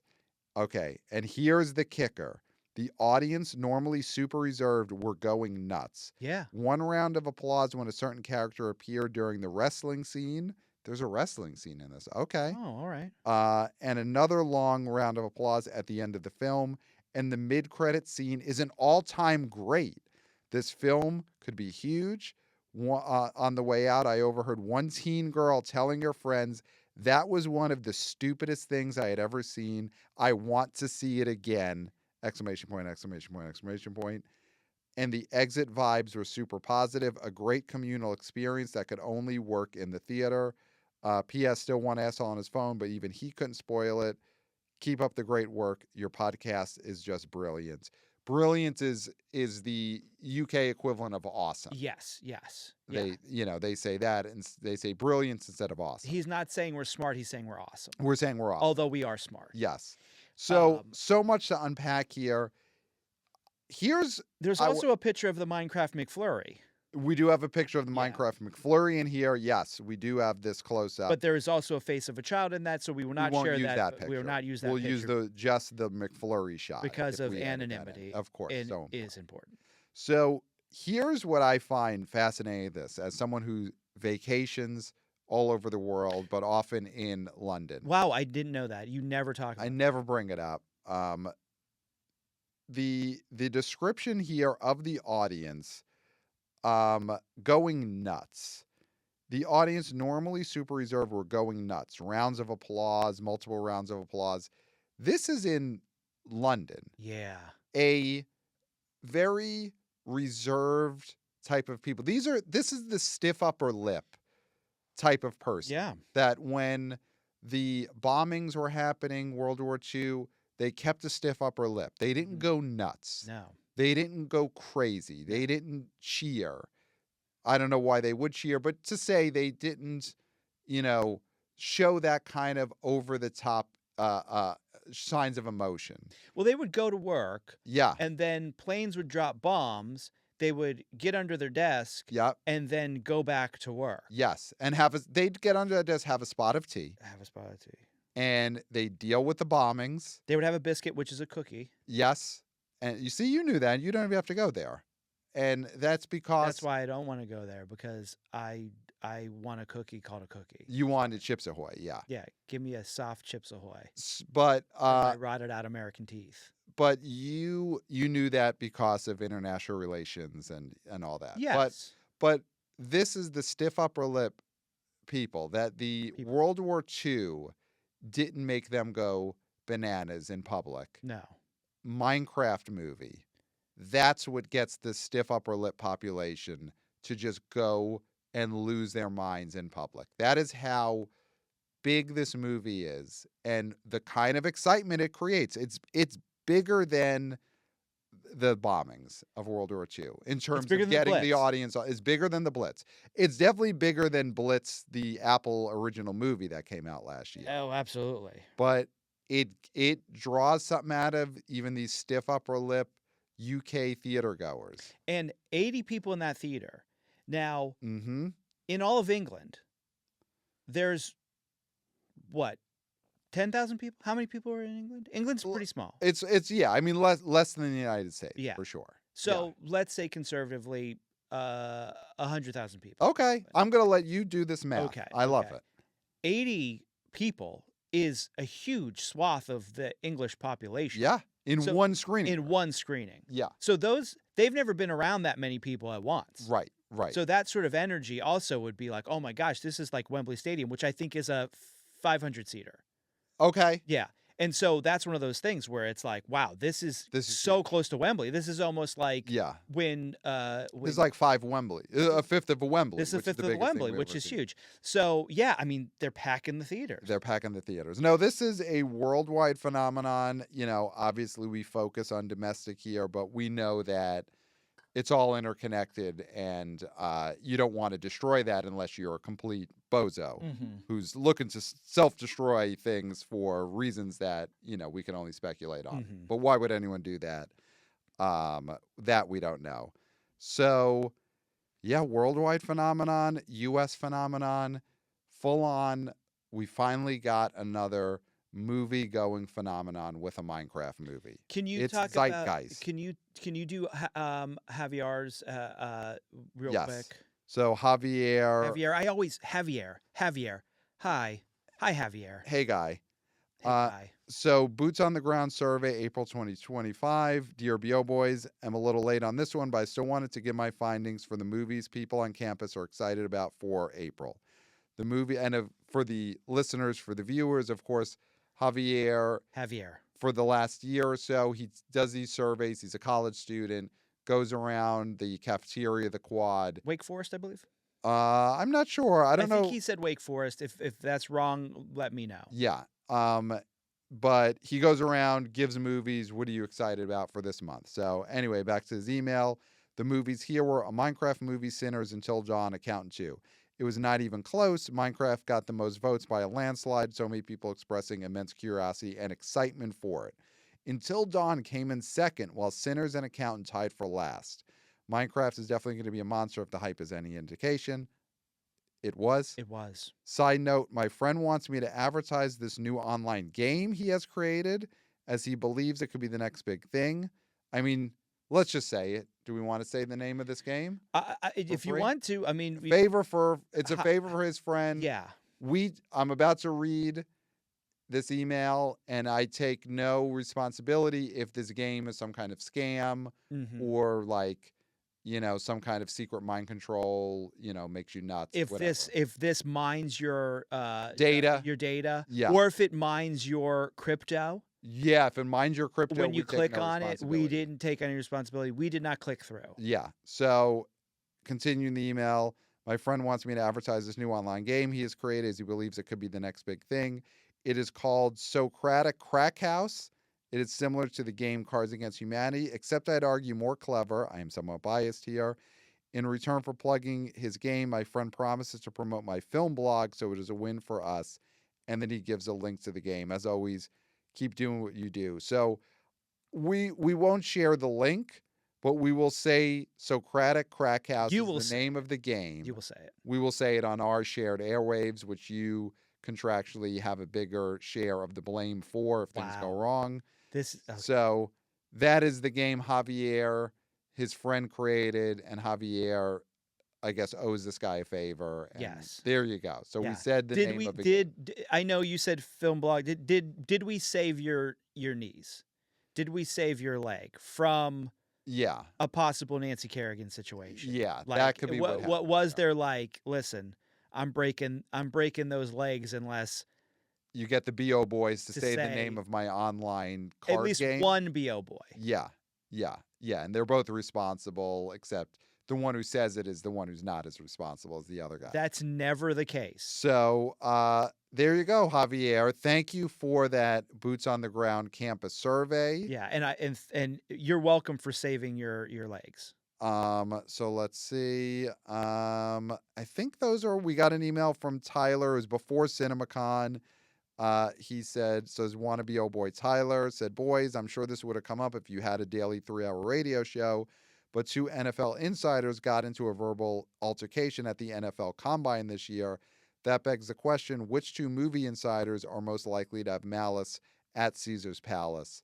Okay, and here's the kicker. The audience, normally super reserved, were going nuts. Yeah. 1 round of applause when a certain character appeared during the wrestling scene. There's a wrestling scene in this. Okay. Oh, all right. And another long round of applause at the end of the film. And the mid-credit scene is an all-time great. This film could be huge. On the way out, I overheard one teen girl telling her friends, that was one of the stupidest things I had ever seen. I want to see it again. ! And the exit vibes were super positive. A great communal experience that could only work in the theater. P.S. Still one asshole on his phone, but even he couldn't spoil it. Keep up the great work. Your podcast is just brilliant. Brilliant is the UK equivalent of awesome. Yes. Yes. They they say that, and they say brilliance instead of awesome. He's not saying we're smart. He's saying we're awesome. We're saying we're awesome. Although we are smart. Yes. So much to unpack here. There's also a picture of the Minecraft McFlurry. We do have a picture of the Minecraft McFlurry in here. Yes, we do have this close up. But there is also a face of a child in that, so we will not share that. Picture. We will not use that. We'll use just the McFlurry shot because of anonymity. Of course, it so is important. So here's what I find fascinating. This as someone who vacations all over the world, but often in London. Wow, I didn't know that. You never talk about I never bring it up. The description here of the audience going nuts. The audience, normally super reserved, were going nuts. Rounds of applause, multiple rounds of applause. This is in London. Yeah. A very reserved type of people. This is the stiff upper lip type of person. Yeah. That when the bombings were happening, World War II, they kept a stiff upper lip. They didn't go nuts. No. They didn't go crazy. They didn't cheer. I don't know why they would cheer, but to say they didn't, show that kind of over the top signs of emotion. Well, they would go to work. Yeah. And then planes would drop bombs. They would get under their desk. Yep. And then go back to work. Yes. And they'd get under their desk, have a spot of tea. And they deal with the bombings. They would have a biscuit, which is a cookie. Yes. And you see, you knew that. You don't even have to go there. And that's because... That's why I don't want to go there, because I want a cookie called a cookie. You wanted Chips Ahoy, yeah. Yeah, give me a soft Chips Ahoy. But... my rotted out American teeth. But you knew that because of international relations and all that. Yes. But this is the stiff upper lip people that the World War II didn't make them go bananas in public. No. Minecraft movie. That's what gets the stiff upper lip population to just go and lose their minds in public. That is how big this movie is and the kind of excitement it creates. It's bigger than the bombings of World War II in terms of getting the audience. It's bigger than the Blitz. It's definitely bigger than Blitz, the Apple original movie that came out last year. Oh, absolutely. But it draws something out of even these stiff upper lip UK theater goers. And 80 people in that theater. Now, mm-hmm. in all of England, there's what? 10,000 people? How many people are in England? England's pretty small. It's I mean less than the United States, for sure. So let's say conservatively 100,000 people. Okay. I'm going to let you do this math. Okay. I love it. 80 people is a huge swath of the English population. Yeah. In one screening. In one screening. Yeah. So they've never been around that many people at once. Right. So that sort of energy also would be like, oh my gosh, this is like Wembley Stadium, which I think is a 500-seater. Okay. Yeah. And so that's one of those things where it's like, wow, this is so close to Wembley. This is almost like when this is like a fifth of a Wembley. This is a fifth of a Wembley, which is huge. So yeah, I mean, they're packing the theaters. No, this is a worldwide phenomenon. Obviously we focus on domestic here, but we know that it's all interconnected, and you don't want to destroy that unless you're a complete bozo who's looking to self-destroy things for reasons that, we can only speculate on. But why would anyone do that? That we don't know. So, yeah, worldwide phenomenon, U.S. phenomenon, full on. We finally got another movie-going phenomenon with a Minecraft movie. Can you it's talk zeitgeist. About? Can you do Javier's real quick? So Javier. Javier. Hi, Javier. Hey, guy. Hey, guy. So Boots on the Ground survey, April 2025. Dear BO Boys, I'm a little late on this one, but I still wanted to give my findings for the movies people on campus are excited about for April. The movie, and for the listeners, for the viewers, of course, Javier. For the last year or so, he does these surveys. He's a college student, goes around the cafeteria, the quad. Wake Forest, I believe. I'm not sure. I don't know. I think he said Wake Forest. If that's wrong, let me know. Yeah. but he goes around, gives movies. What are you excited about for this month? So anyway, back to his email. The movies here were a Minecraft movie, Sinners, Until Dawn, Accountant 2. It was not even close. Minecraft got the most votes by a landslide, so many people expressing immense curiosity and excitement for it. Until Dawn came in second, while Sinners and Accountant tied for last. Minecraft is definitely going to be a monster if the hype is any indication. It was. It was. Side note, my friend wants me to advertise this new online game he has created as he believes it could be the next big thing. I mean, let's just say it. Do we want to say the name of this game? If you free? want to, I mean, It's a favor for his friend. yeah. I'm about to read this email, and I take no responsibility if this game is some kind of scam or like, some kind of secret mind control, makes you nuts. If this mines your data, yeah, or if it mines your crypto, yeah, if it mines your crypto, when you click on it, we didn't take any responsibility. We did not click through. Yeah. So, continuing the email, my friend wants me to advertise this new online game he has created as he believes it could be the next big thing. It is called Socratic Crack House. It is similar to the game Cards Against Humanity, except I'd argue more clever. I am somewhat biased here. In return for plugging his game, my friend promises to promote my film blog, so it is a win for us. And then he gives a link to the game. As always, keep doing what you do. So we won't share the link, but we will say Socratic Crack House is the name of the game. You will say it. We will say it on our shared airwaves, which you contractually have a bigger share of the blame for if things go wrong. So that is the game Javier, his friend, created, and Javier, I guess, owes this guy a favor. And yes. There you go. So we said the name of it. I know you said film blog. Did we save your knees? Did we save your leg from a possible Nancy Kerrigan situation? Yeah, like, that could be what was there like, listen, I'm breaking those legs unless you get the BO boys to say the name of my online card game. At least one BO boy. Yeah. And they're both responsible, except the one who says it is the one who's not as responsible as the other guy. That's never the case. So there you go, Javier. Thank you for that boots on the ground campus survey. Yeah, and you're welcome for saving your legs. So let's see. I think we got an email from Tyler. It was before CinemaCon. He said, wannabe old boy Tyler said, boys, I'm sure this would have come up if you had a daily 3-hour radio show, but 2 NFL insiders got into a verbal altercation at the NFL Combine this year. That begs the question, which 2 movie insiders are most likely to have malice at Caesar's Palace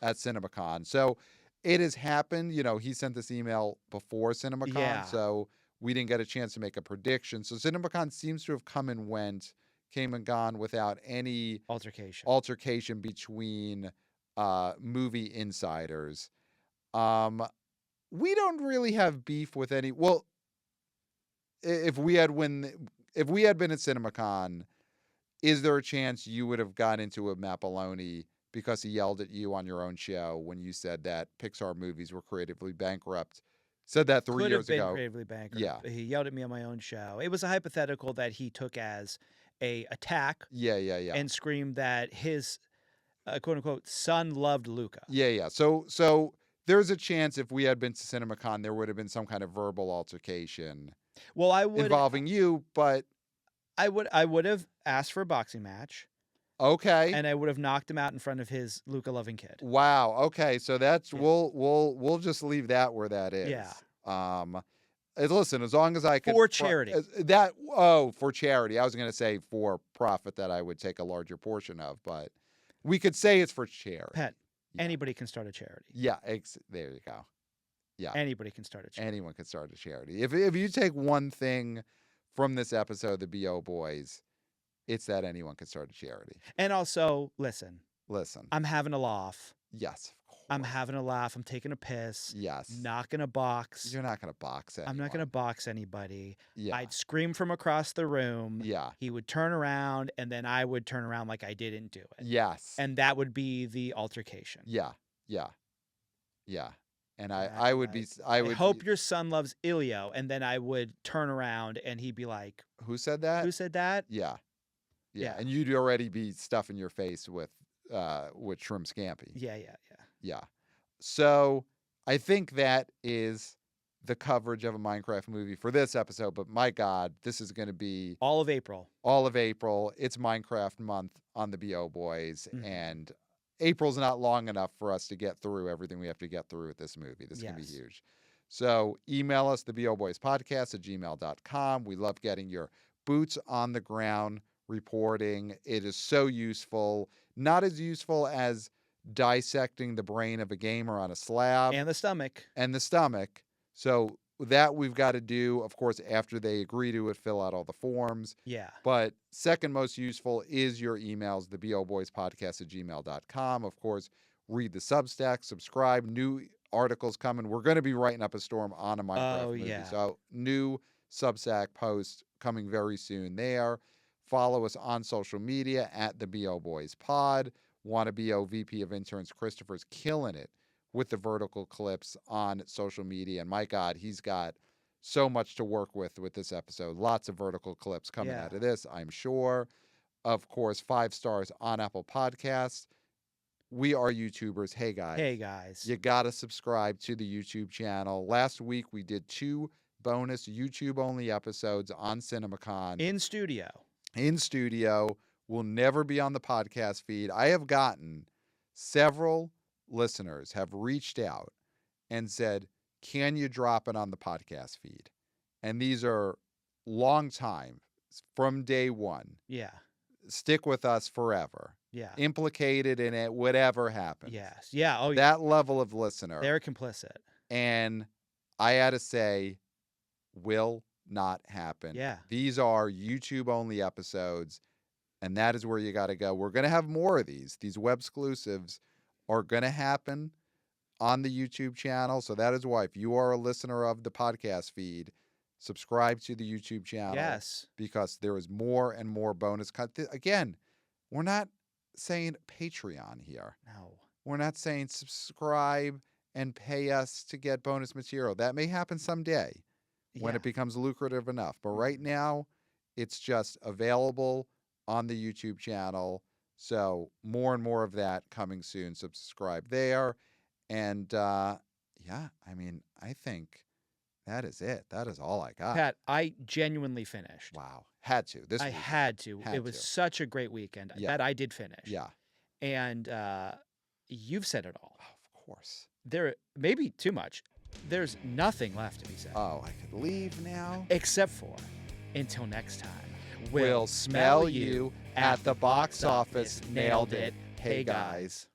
at CinemaCon? So it has happened. He sent this email before CinemaCon, so we didn't get a chance to make a prediction. So CinemaCon seems to have come and went, came and gone without any altercation between movie insiders. We don't really have beef with any. Well, if we had been at CinemaCon, is there a chance you would have got into a Matt Maloney because he yelled at you on your own show when you said that Pixar movies were creatively bankrupt? Said that 3 years ago. Creatively bankrupt. Yeah. He yelled at me on my own show. It was a hypothetical that he took as a attack. Yeah. And screamed that his quote unquote son loved Luca. Yeah. So there's a chance if we had been to CinemaCon, there would have been some kind of verbal altercation. Well, I would involving you, but I would have asked for a boxing match. Okay. And I would have knocked him out in front of his Luca loving kid. Wow. Okay. So that's we'll just leave that where that is. Yeah. Listen, as long as I could for charity. For charity. I was going to say for profit that I would take a larger portion of, but we could say it's for charity. Pet. Yeah. Anybody can start a charity. Yeah. There you go. Yeah. Anybody can start a charity. Anyone can start a charity. If you take one thing from this episode, the BO Boys, it's that anyone can start a charity. And also, listen. I'm having a laugh. Yes, of course. I'm having a laugh. I'm taking a piss. Yes. Not going to box. You're not going to box anyone. I'm not going to box anybody. Yeah. I'd scream from across the room. Yeah. He would turn around, and then I would turn around like I didn't do it. Yes. And that would be the altercation. Yeah. And I hope your son loves Ilio, and then I would turn around and he'd be like, "Who said that? Who said that?" Yeah. And you'd already be stuffing your face with Shrimp Scampi. Yeah. Yeah. So I think that is the coverage of a Minecraft movie for this episode. But my God, this is going to be All of April. all of April. It's Minecraft month on the BO Boys. Mhm. And April's not long enough for us to get through everything we have to get through with this movie. This is going to be Yes. huge. So email us, theboboyspodcast@gmail.com. We love getting your boots on the ground reporting. It is so useful. Not as useful as dissecting the brain of a gamer on a slab And the stomach. and the stomach. So that we've got to do, of course, after they agree to it, fill out all the forms. Yeah. But second most useful is your emails, theboboyspodcast@gmail.com. Of course, read the Substack, subscribe, new articles coming. We're going to be writing up a storm on a Minecraft movie. Yeah. So new Substack post coming very soon there. Follow us on social media at the BO Boys Pod. Wanna BO VP of Interns Christopher's killing it with the vertical clips on social media. And my God, he's got so much to work with this episode. Lots of vertical clips coming out of this, I'm sure. Of course, 5 stars on Apple Podcasts. We are YouTubers. Hey, guys. You got to subscribe to the YouTube channel. Last week, we did 2 bonus YouTube-only episodes on CinemaCon. In studio. Will never be on the podcast feed. I have gotten several listeners have reached out and said, can you drop it on the podcast feed? And these are long time from day one. Yeah. Stick with us forever. Yeah. Implicated in it, whatever happens. Yes. Yeah. Oh, that level of listener. They're complicit. And I had to say, will not happen. Yeah. These are YouTube only episodes. And that is where you got to go. We're going to have more of these. These web exclusives are going to happen on the YouTube channel. So that is why, if you are a listener of the podcast feed, subscribe to the YouTube channel. Yes. Because there is more and more bonus content. Again, we're not saying Patreon here. No. We're not saying subscribe and pay us to get bonus material. That may happen someday when it becomes lucrative enough. But right now, it's just available on the YouTube channel. So more and more of that coming soon. Subscribe there. And I think that is it. That is all I got. Pat, I genuinely finished. Wow. Had to. I had to. It was such a great weekend. That I did finish. Yeah. And you've said it all. Oh, of course. There may be too much. There's nothing left to be said. Oh, I could leave now. Except for, until next time, we'll smell you at the box office. Nailed it. Hey, guys.